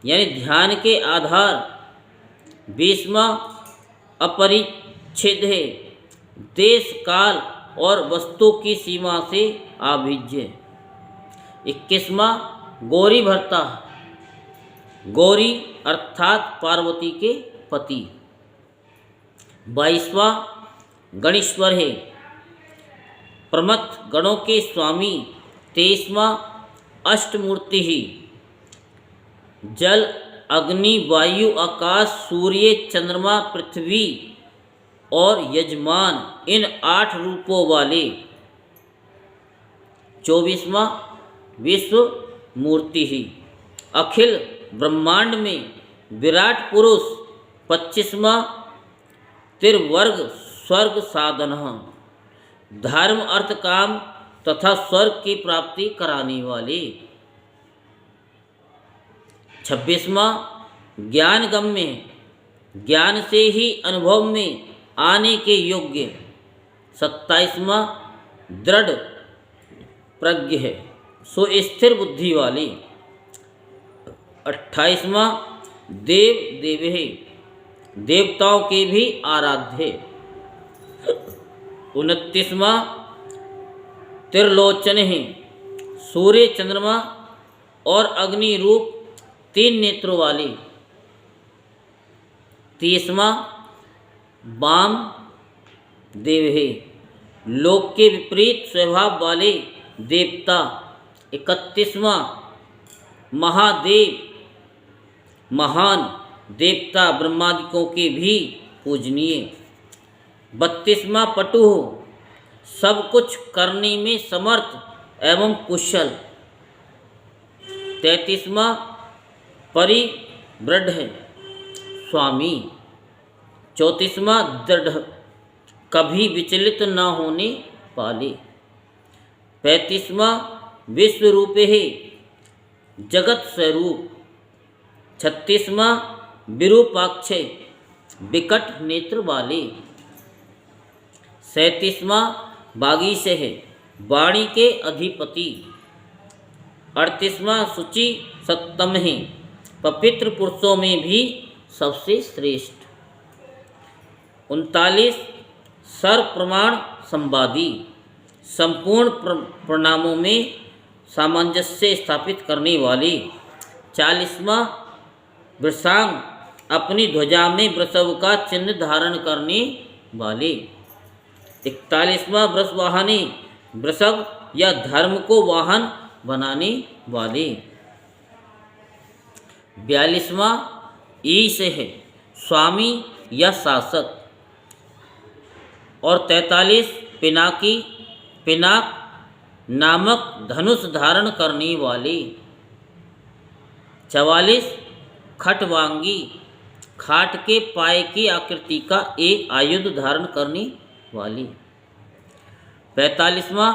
यानी ध्यान के आधार। 20वां अपरिच्छेद है, देश काल और वस्तु की सीमा से अभिज्ञ। 21वां गौरी भर्ता, गौरी अर्थात पार्वती के पति। 22वां गणेश्वर है, प्रमथ गणों के स्वामी। 23वां अष्टमूर्ति ही, जल अग्नि वायु आकाश सूर्य चंद्रमा पृथ्वी और यजमान, इन 8 रूपों वाले। 24वां विश्व मूर्ति ही, अखिल ब्रह्मांड में विराट पुरुष। 25वां त्रिवर्ग स्वर्ग साधन, धर्म अर्थ काम तथा स्वर्ग की प्राप्ति कराने वाले। 26वां ज्ञान गम्य, ज्ञान से ही अनुभव में आने के योग्य। 27वां दृढ़ प्रज्ञ है, सो स्थिर बुद्धि वाले। 28वां देव देव है, देवताओं के भी आराध्य। 29वां त्रिलोचन है, सूर्य चंद्रमा और अग्नि रूप 3 नेत्रों वाले। 30वां वाम देव है, लोक के विपरीत स्वभाव वाले देवता। 31वां महादेव, महान देवता, ब्रह्मादिकों के भी पूजनीय। 32वां पटु, सब कुछ करने में समर्थ एवं कुशल। 33वां परिवृढ़ है, स्वामी। 34वां दृढ़, कभी विचलित न होने वाले। 35वां विश्व रूप है, जगत स्वरूप। 36वां विरूपाक्ष, विकट नेत्र वाले। 37वां बागीश है, वाणी के अधिपति। 38वां शुचि सत्तम है, पवित्र पुरुषों में भी सबसे श्रेष्ठ। 39 सर्व प्रमाण संवादी, संपूर्ण प्रणामों में सामंजस्य स्थापित करने वाले। 40वां वृषांग, अपनी ध्वजा में वृषभ का चिन्ह धारण करने वाले। 41वां वृषवाहनी, वृषभ या धर्म को वाहन बनाने वाले। 42वां ईश है, स्वामी या शासक। और 43 पिनाकी, पिनाक नामक धनुष धारण करने वाले। 44 खटवांगी, खाट के पाए की आकृति का एक आयुध धारण करने वाली। 45वां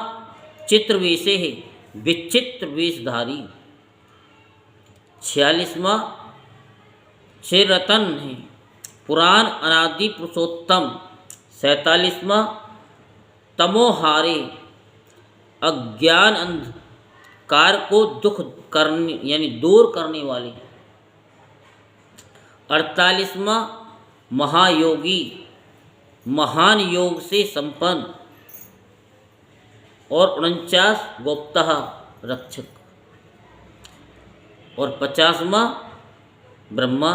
चित्रवेश है, विचित्र वेशधारी। 46वां चिरतन है, पुराण अनादि पुरुषोत्तम। 47वां तमोहारे, अज्ञान अंधकार को दुख करने यानी दूर करने वाले। 48वां महायोगी, महान योग से संपन्न। और 49 गुप्तः, रक्षक, और 50वां ब्रह्मा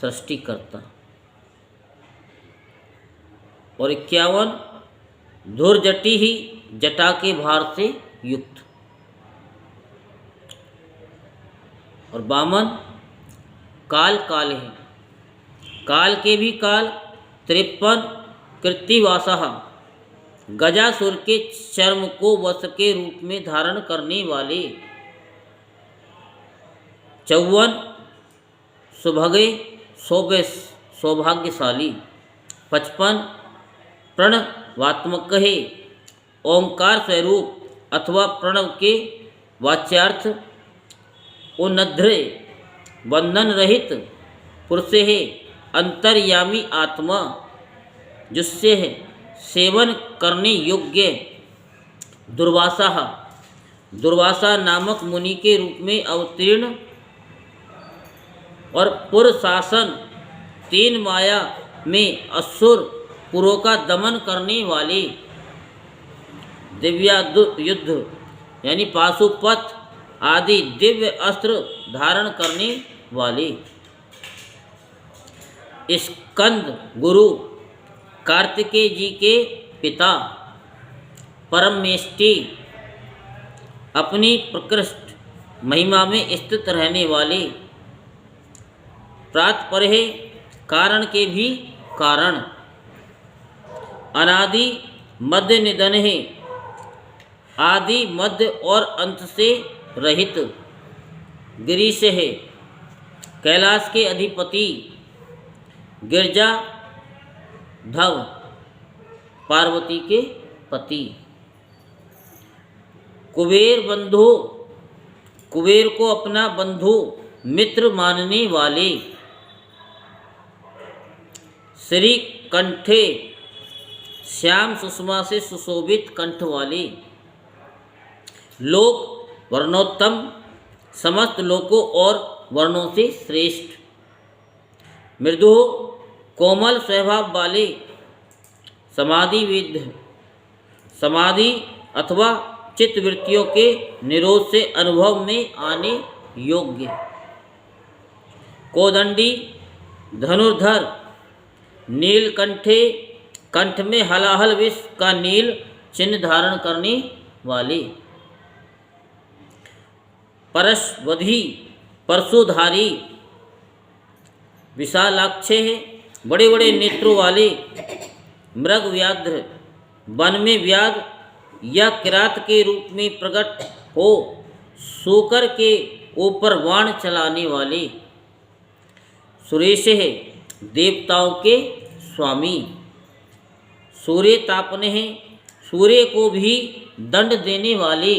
सृष्टिकर्ता, और 51 धुर्जटी ही जटा के भार से युक्त, और 52 काल काल है, काल के भी काल, 53 कृत्तिवासः गजासुर के चर्म को वस्त्र के रूप में धारण करने वाले, 54 सुभगे सौभाग्यशाली, 55 प्रणवात्मक है, ओंकार स्वरूप अथवा प्रणव के वाच्यार्थ, उन्नद्र बंधन रहित पुरुष है, अंतर्यामी आत्मा जिससे है सेवन करने योग्य, दुर्वासा नामक मुनि के रूप में अवतीर्ण, और पुरशासन 3 माया में असुर पुरों का दमन करने वाले, दिव्यायुध यानी पाशुपत आदि दिव्य अस्त्र धारण करने वाले, स्कंद गुरु कार्तिकेय जी के पिता, परमेष्टि अपनी प्रकृष्ट महिमा में स्थित रहने वाले, प्रातपर है कारण के भी कारण, अनादि मध्य निधन है, आदि मध्य और अंत से रहित, गिरीश है कैलाश के अधिपति, गिरजा धव पार्वती के पति, कुबेर बंधु कुबेर को अपना बंधु मित्र मानने वाले, श्री कंठे श्याम सुषमा से सुशोभित कंठ वाले, लोक वर्णोत्तम समस्त लोकों और वर्णों से श्रेष्ठ, मृदु कोमल स्वभाव वाले, समाधिविद समाधि अथवा चित्तवृत्तियों के निरोध से अनुभव में आने योग्य, कोदंडी धनुर्धर, नीलकंठे कंठ में हलाहल विष का नील चिन्ह धारण करने वाले, परशवधी परशुधारी, विशालाक्ष है बड़े बड़े नेत्रों वाले, मृग व्याघ्र वन में व्याघ या किरात के रूप में प्रकट हो सूकर के ऊपर वाण चलाने वाले, सुरेश है देवताओं के स्वामी, सूर्य तापने हैं सूर्य को भी दंड देने वाले,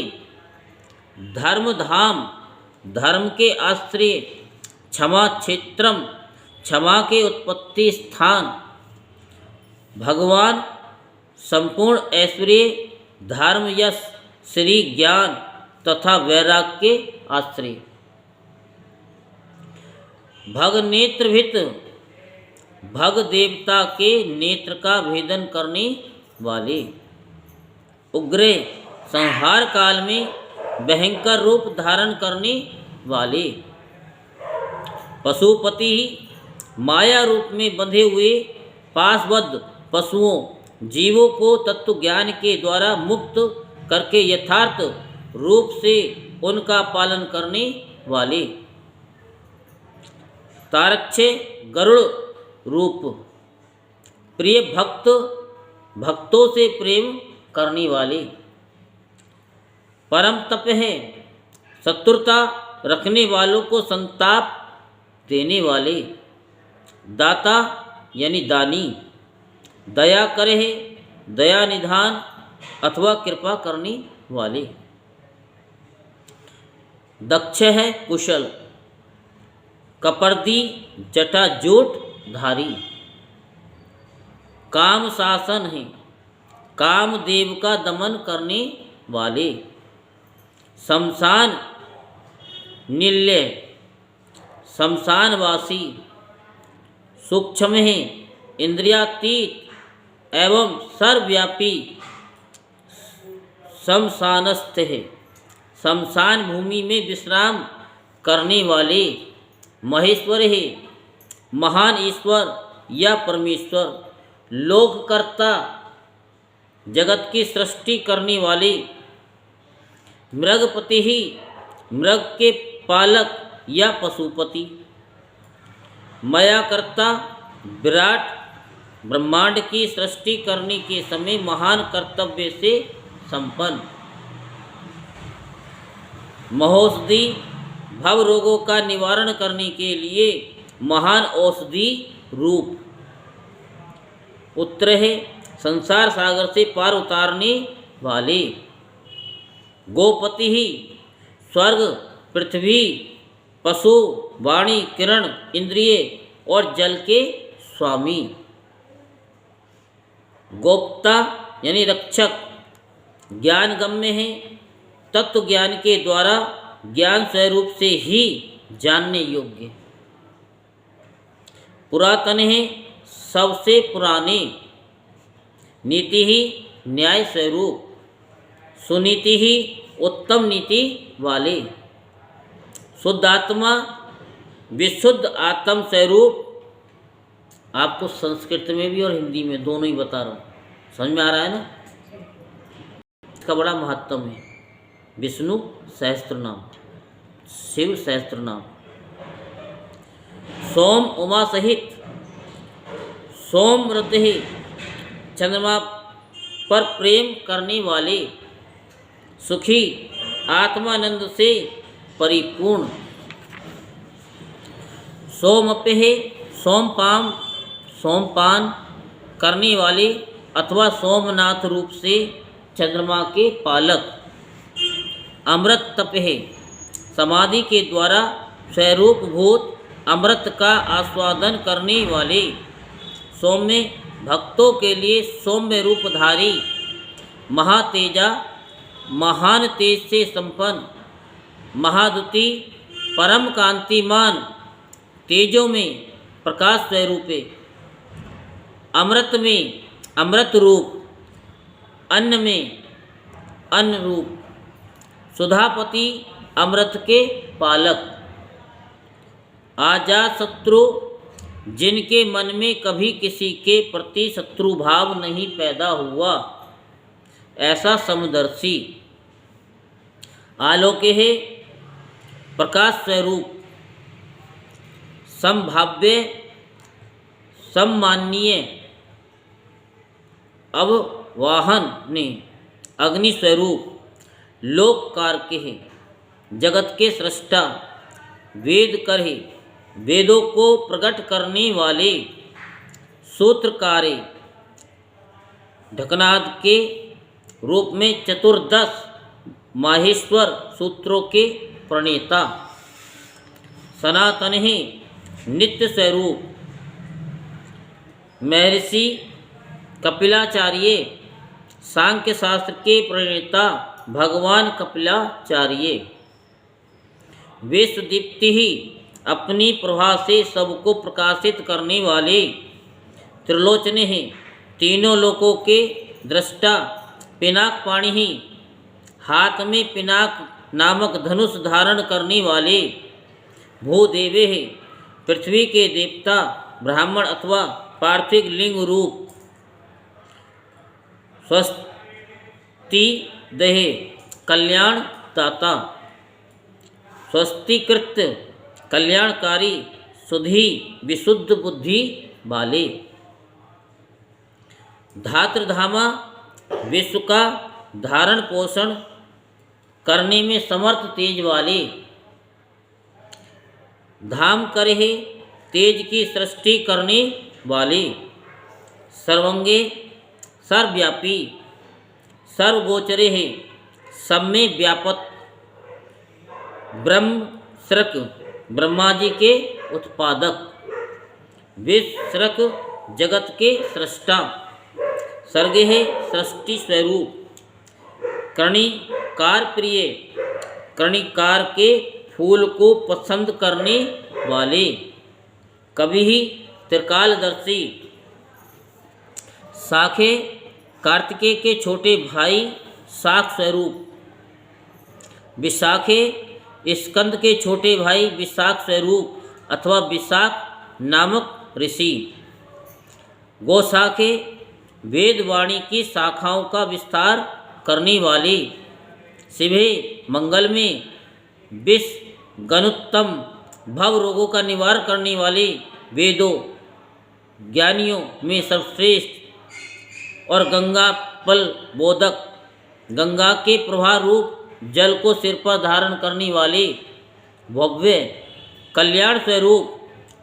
धर्म धाम धर्म के आश्रय, क्षमा क्षेत्रम क्षमा के उत्पत्ति स्थान, भगवान संपूर्ण ऐश्वर्य धर्म यश श्री ज्ञान तथा वैराग्य के आश्रय, भग नेत्रभित भग देवता के नेत्र का भेदन करने वाले, उग्र संहार काल में भयंकर रूप धारण करने वाले, पशुपति माया रूप में बंधे हुए पाशबद्ध पशुओं जीवों को तत्व ज्ञान के द्वारा मुक्त करके यथार्थ रूप से उनका पालन करने वाले, तारक्ष गरुड़ रूप प्रिय भक्तों से प्रेम करने वाले, परम तप है शत्रुता रखने वालों को संताप देने वाले, दाता यानी दानी, दया करे है दया निधान अथवा कृपा करने वाले, दक्ष है कुशल, कपर्दी जटाजूट धारी, काम शासन है कामदेव का दमन करने वाले, शमशान निल्य शमशानवासी, सूक्ष्म है इंद्रियातीत एवं सर्वव्यापी, शमशानस्थ है शमशान भूमि में विश्राम करने वाले महेश्वर है, महान ईश्वर या परमेश्वर, लोककर्ता, जगत की सृष्टि करने वाले, मृगपति ही, मृग के पालक या पशुपति, मायाकर्ता, विराट, ब्रह्मांड की सृष्टि करने के समय महान कर्तव्य से संपन्न, महौषधि, भव रोगों का निवारण करने के लिए महान औषधि रूप, उत्तर है, संसार सागर से पार उतारने वाले, गोपति ही, स्वर्ग, पृथ्वी, पशु, वाणी, किरण, इंद्रिय और जल के स्वामी, गोप्ता यानी रक्षक, ज्ञान गम्य है, तत्व ज्ञान के द्वारा ज्ञान स्वरूप से ही जानने योग्य, पुरातन है, सबसे पुराने, नीति ही, न्याय स्वरूप, सुनीति ही, उत्तम नीति वाले, शुद्ध आत्मा, विशुद्ध आत्म स्वरूप। आपको संस्कृत में भी और हिंदी में दोनों ही बता रहा हूँ, समझ में आ रहा है ना। इसका बड़ा महत्व है। विष्णु सहस्त्र नाम, शिव सहस्त्र नाम, सोम उमा सहित, सोम व्रत है, चंद्रमा पर प्रेम करने वाले, सुखी, आत्मानंद से परिपूर्ण, सोमप्य है, सोमपान, सोमपान करने वाले अथवा सोमनाथ रूप से चंद्रमा के पालक, अमृत तप है, समाधि के द्वारा स्वरूप भूत अमृत का आस्वादन करने वाले, सौम्य, भक्तों के लिए सौम्य रूपधारी, महातेजा, महान तेज से संपन्न, महाद्युति, परम कांतिमान, तेजों में प्रकाश स्वरूपे, अमृत में अमृत रूप, अन्न में अन्न रूप, सुधापति, अमृत के पालक, आजाद शत्रु, जिनके मन में कभी किसी के प्रति शत्रु भाव नहीं पैदा हुआ, ऐसा समदर्शी, आलोक्य है, प्रकाश स्वरूप, संभाव्य, सम्माननीय, अववाहन ने, अग्नि स्वरूप, लोक कारक है, जगत के सृष्टा, वेद कर है, वेदों को प्रकट करने वाले, सूत्रकारे, ढकनाद के रूप में चतुर्दश माहेश्वर सूत्रों के प्रणेता, सनातन है, नित्य स्वरूप, महर्षि कपिलाचार्य, सांख्य शास्त्र के प्रणेता भगवान कपिलाचार्य, विश्वदीप्ति ही, अपनी प्रभा से सबको प्रकाशित करने वाले, त्रिलोचन हैं, तीनों लोकों के दृष्टा, पिनाक पाणी ही, हाथ में पिनाक नामक धनुष धारण करने वाले, भूदेवे हैं, पृथ्वी के देवता, ब्राह्मण अथवा पार्थिव लिंग रूप, स्वस्ति दहे, कल्याण दाता, स्वस्तिकृत, कल्याणकारी, सुधी, विशुद्ध बुद्धि वाले, धातृधामा, विश्व का धारण पोषण करने में समर्थ तेज वाले, धाम करे है, तेज की सृष्टि करने वाले, सर्वंगे, सर्वव्यापी, सर्वगोचरे है, सब में व्यापक, ब्रह्म सृक, ब्रह्मा जी के उत्पादक, विसृक, जगत के सृष्टा, सर्ग है, सृष्टि स्वरूप, कर्णिकार प्रिय, कर्णिकार के फूल को पसंद करने वाले, कभी ही त्रिकालदर्शी, शाखे, कार्तिकेय के छोटे भाई, शाख स्वरूप, विशाखे स्कंद के छोटे भाई विशाख स्वरूप अथवा विशाख नामक ऋषि। गोशाखे वेदवाणी की शाखाओं का विस्तार करने वाली। शिवे मंगल में विष गणुत्तम भव रोगों का निवारण करने वाली। वेदों ज्ञानियों में सर्वश्रेष्ठ और गंगा पल बोधक, गंगा के प्रवाह रूप जल को सिर पर धारण करने वाली। भव्य कल्याण स्वरूप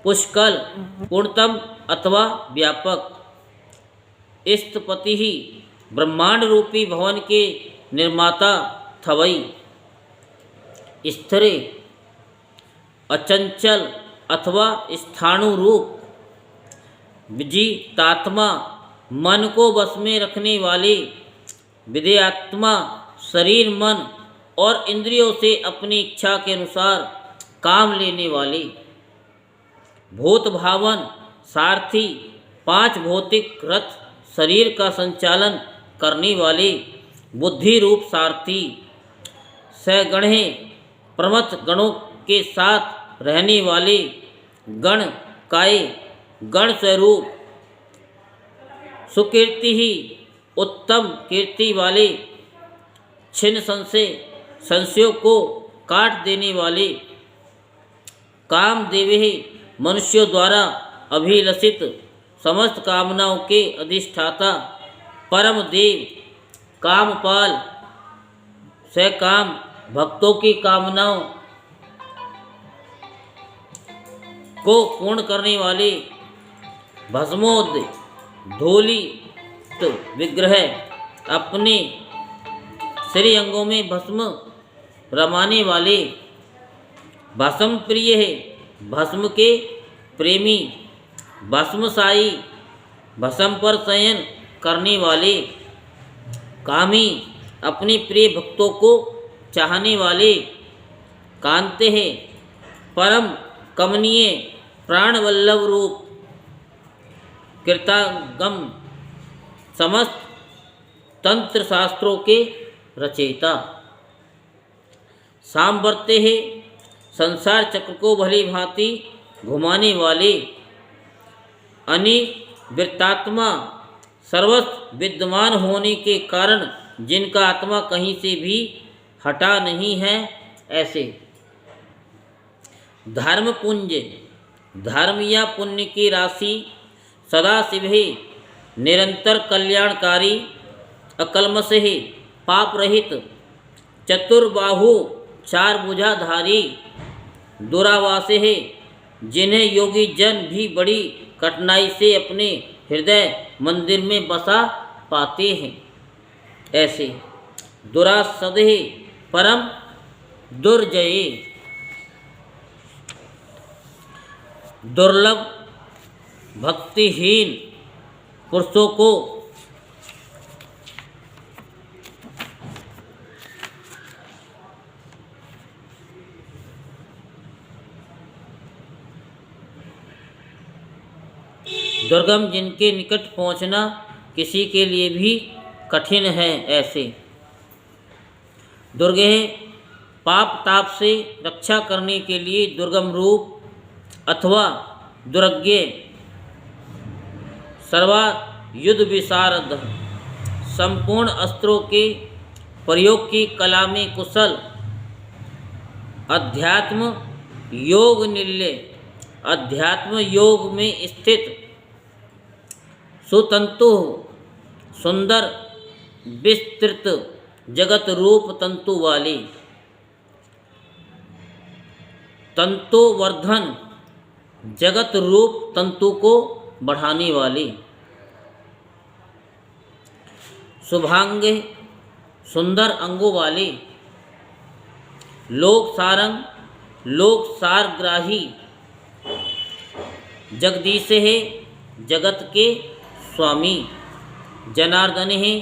पुष्कल पूर्णतम अथवा व्यापक। स्थपति ही ब्रह्मांड रूपी भवन के निर्माता थवई। स्थिर अचंचल अथवा स्थाणु रूप विजितात्मा, मन को वश में रखने वाली। विधेयात्मा शरीर मन और इंद्रियों से अपनी इच्छा के अनुसार काम लेने वाली। भूत भावन सारथी, 5 भौतिक रथ शरीर का संचालन करने वाली। बुद्धि रूप सारथी, सगणे प्रमथ गणों के साथ रहने वाली। गण काय गण स्वरूप सुकीर्ति ही उत्तम कीर्ति वाले। छिन्न संशय संशयों को काट देने वाले। कामदेव ही मनुष्यों द्वारा अभिलषित समस्त कामनाओं के अधिष्ठाता। परम देव कामपाल, सकाम भक्तों की कामनाओं को पूर्ण करने वाले। भस्मोद धूलित विग्रह, अपने शरीर अंगों में भस्म रमाने वाले। भस्म प्रिय है, भस्म के प्रेमी। भस्मसाई, भस्म पर शयन करने वाले। कामी, अपने प्रिय भक्तों को चाहने वाले। कांते है, परम कमनीय प्राणवल्लभ रूप। कृतागम, समस्त तंत्र शास्त्रों के रचयिता। सामवर्त्य है, संसार चक्र को भली भांति घुमाने वाले। अनिवृत्तात्मा, सर्वस्व विद्यमान होने के कारण जिनका आत्मा कहीं से भी हटा नहीं है, ऐसे। धर्म पुंज, धर्म या पुण्य की राशि। सदाशिव है, निरंतर कल्याणकारी। अकल्मष है, पाप रहित। चतुर्बाहु, 4 भुजाधारी। दुरावास है, जिन्हें योगी जन भी बड़ी कठिनाई से अपने हृदय मंदिर में बसा पाते हैं, ऐसे। दुरासद है, परम दुर्जय। दुर्लभ, भक्तिहीन पुरुषों को दुर्गम, जिनके निकट पहुंचना किसी के लिए भी कठिन है, ऐसे। दुर्गे, पाप ताप से रक्षा करने के लिए दुर्गम रूप अथवा दुर्गे। सर्वायुध विशारद, संपूर्ण अस्त्रों के प्रयोग की कला में कुशल। अध्यात्म योग निलय, अध्यात्म योग में स्थित। सुतंतु, सुंदर विस्तृत जगत रूप तंतु वाली। तंतुवर्धन, जगत रूप तंतु को बढ़ाने वाली। शुभांग, सुंदर अंगों वाली। लोक सारंग, लोक सारग्राही। जगदीश है, जगत के स्वामी। जनार्दन है,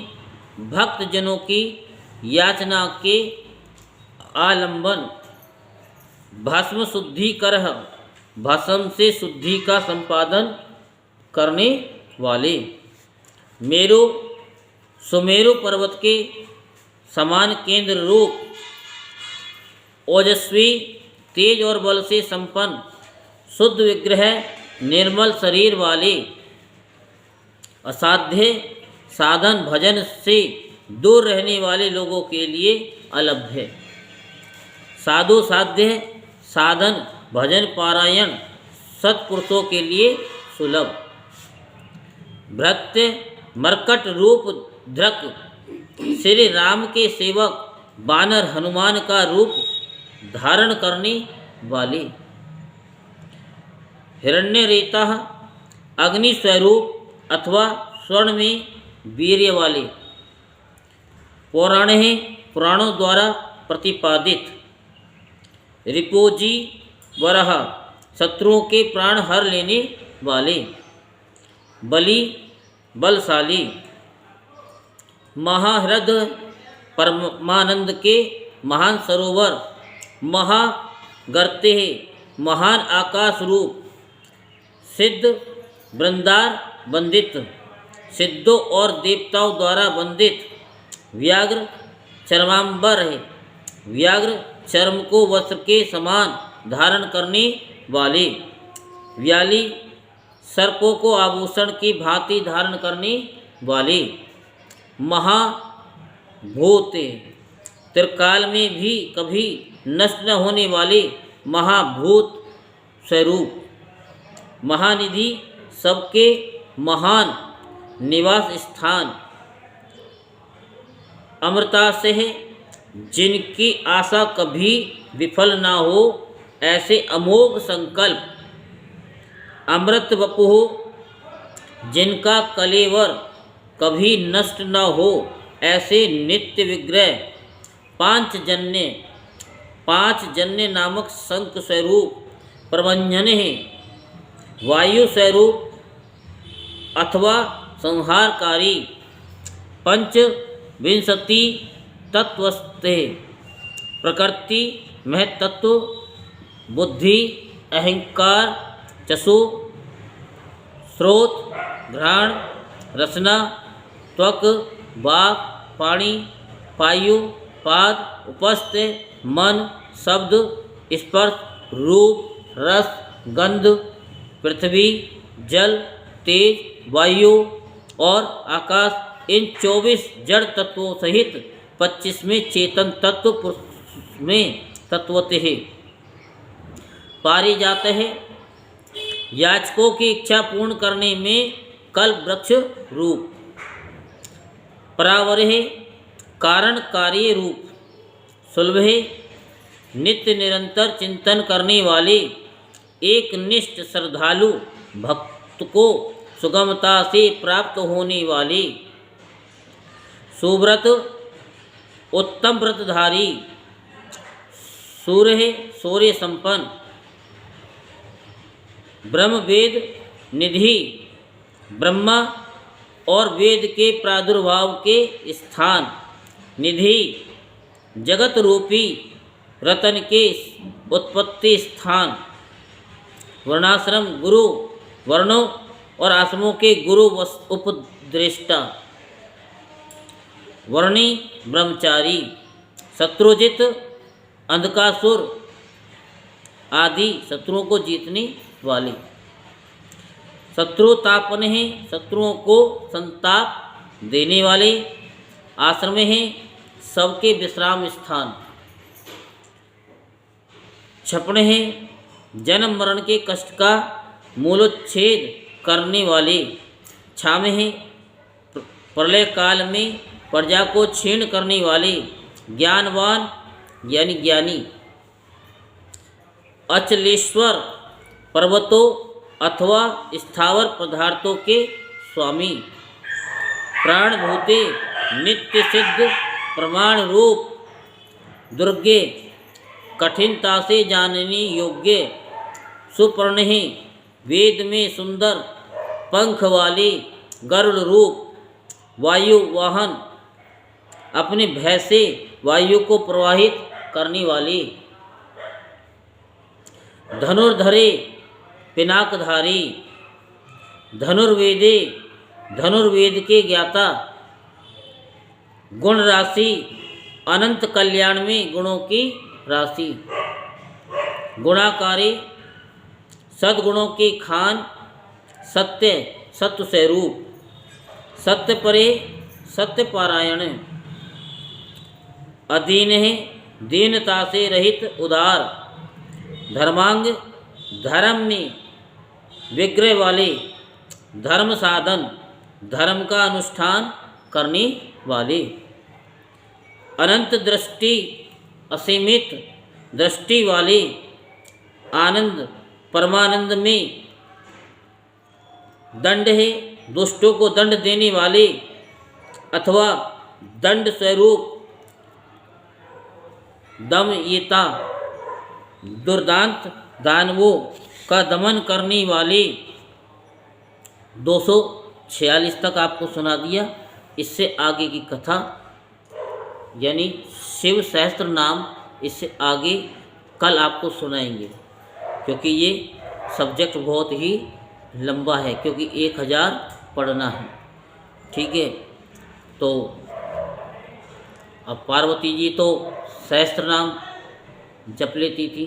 भक्त जनों की याचना के आलंबन। भस्म शुद्धिकरः, भस्म से शुद्धि का संपादन करने वाले। मेरु, सुमेरु पर्वत के समान केंद्र रूप। ओजस्वी, तेज और बल से संपन्न, शुद्ध विग्रह, निर्मल शरीर वाले, असाध्य साधन भजन से दूर रहने वाले लोगों के लिए अलभ्य है। साधु साध्य साधन भजन पारायण सत्पुरुषों के लिए सुलभ। भृत्य मरकट रूप धृक, श्री राम के सेवक बानर हनुमान का रूप धारण करने वाले। हिरण्यरेता अग्नि स्वरूप अथवा स्वर्ण में वीर्य वाले। पुराणों द्वारा प्रतिपादित। रिपोजी वराह, शत्रुओं के प्राण हर लेने वाले। बलि बलशाली। महाहृदय परमानंद के महान सरोवर महागर्ते महान आकाश रूप। सिद्ध वृंदार वंदित, सिद्धों और देवताओं द्वारा वंदित। व्याघ्र चर्मांबर है, व्याघ्र चर्म को वस्त्र के समान धारण करने वाले। व्याली सर्पों को आभूषण की भांति धारण करने वाले। महाभूत त्रिकाल में भी कभी नष्ट न होने वाले महाभूत स्वरूप। महानिधि सबके महान निवास स्थान। अमृता से है, जिनकी आशा कभी विफल ना हो ऐसे अमोघ संकल्प। अमृत वपुः, जिनका कलेवर कभी नष्ट न हो ऐसे नित्य विग्रह। पांच जन्य नामक शंख स्वरूप प्रभंजन है। वायु स्वरूप अथवा संहारकारी। पंचविंशति तत्वस्थे, प्रकृति महतत्व, बुद्धि अहंकार, चक्षु स्रोत, घ्राण, रसना, त्वक, वाक्, पाणी, पायु, पाद, उपस्थ, मन, शब्द, स्पर्श, रूप, रस, गंध, पृथ्वी, जल, तेज, वायु और आकाश, इन 24 जड़ तत्वों सहित 25वें चेतन तत्व में तत्वते है। पारिजात है, याचकों की इच्छा पूर्ण करने में कल्प वृक्ष रूप। परावर है, कारण कार्य रूप। सुलभ है, नित्य निरंतर चिंतन करने वाले एक निष्ठ श्रद्धालु भक्त को सुगमता से प्राप्त होने वाले। सुव्रत उत्तम व्रतधारी। सूर्य है, सूर्य संपन्न। ब्रह्म वेद निधि, ब्रह्मा और वेद के प्रादुर्भाव के स्थान। निधि जगत रूपी रतन के उत्पत्ति स्थान। वर्णाश्रम गुरु, वर्णों और आश्रमों के गुरु उपदेष्टा। वर्णी ब्रह्मचारी। शत्रुजित, अंधकासुर आदि शत्रुओं को जीतने वाले। शत्रुतापन है, शत्रुओं को संताप देने वाले। आश्रम है, सबके विश्राम स्थान। क्षपण है, जन्म मरण के कष्ट का मूलोच्छेद करने वाले। क्षाम है, प्रलय काल में प्रजा को क्षीण करने वाले। ज्ञानवान यानी ज्ञानी। अचलेश्वर, पर्वतों अथवा स्थावर पदार्थों के स्वामी। प्राणभूते, नित्य सिद्ध प्रमाण रूप। दुर्गे, कठिनता से जानने योग्य। सुपर्ण है, वेद में सुंदर पंख वाले गरुड़ रूप। वायु वाहन, अपने भय से वायु को प्रवाहित करने वाली। धनुर्धरे, पिनाकधारी। धनुर्वेदे, धनुर्वेद के ज्ञाता। गुण राशि, अनंत कल्याण में गुणों की राशि, गुणाकारी सद्गुणों की खान, सत्य सत्व से रूप, सत्य परे सत्य पारायण, अधीन है दीनता से रहित उदार, धर्मांग धर्म में विग्रह वाले, धर्म साधन धर्म का अनुष्ठान करने वाले, अनंत दृष्टि असीमित दृष्टि वाले, आनंद परमानंद में, दंड है दुष्टों को दंड देने वाले अथवा दंड स्वरूप, दमयिता दुर्दांत दानवों का दमन करने वाले। 246 तक आपको सुना दिया। इससे आगे की कथा यानी शिव सहस्त्र नाम इससे आगे कल आपको सुनाएंगे, क्योंकि ये सब्जेक्ट बहुत ही लंबा है, क्योंकि 1000 पढ़ना है। ठीक है, तो अब पार्वती जी तो सहस्त्र नाम जप लेती थी।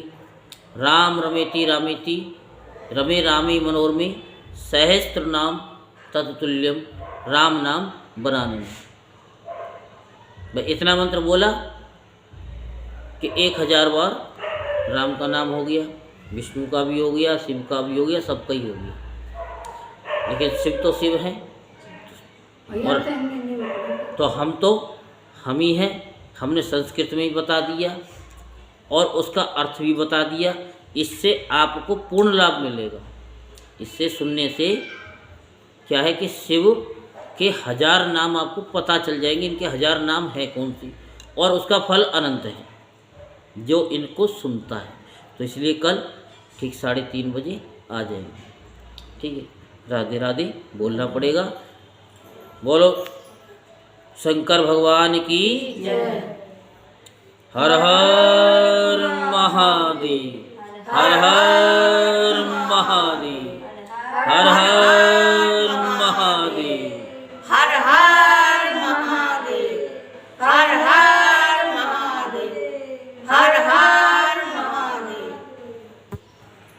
राम रमेति रामेति रमे रामे मनोरमे सहस्त्र नाम तत्तुल्यम राम नाम बनाने में। भाई इतना मंत्र बोला कि 1000 बार राम का नाम हो गया, विष्णु का भी हो गया, शिव का भी हो गया, सबका ही हो गया। लेकिन शिव तो शिव है और तो हम ही हैं। हमने संस्कृत में ही बता दिया और उसका अर्थ भी बता दिया। इससे आपको पूर्ण लाभ मिलेगा। इससे सुनने से क्या है कि शिव के 1000 नाम आपको पता चल जाएंगे, इनके 1000 नाम है कौन सी, और उसका फल अनंत है जो इनको सुनता है। तो इसलिए कल ठीक 3:30 बजे आ जाएंगे। ठीक है, राधे राधे बोलना पड़ेगा। बोलो शंकर भगवान की जय। हर हर महादेव, हर हर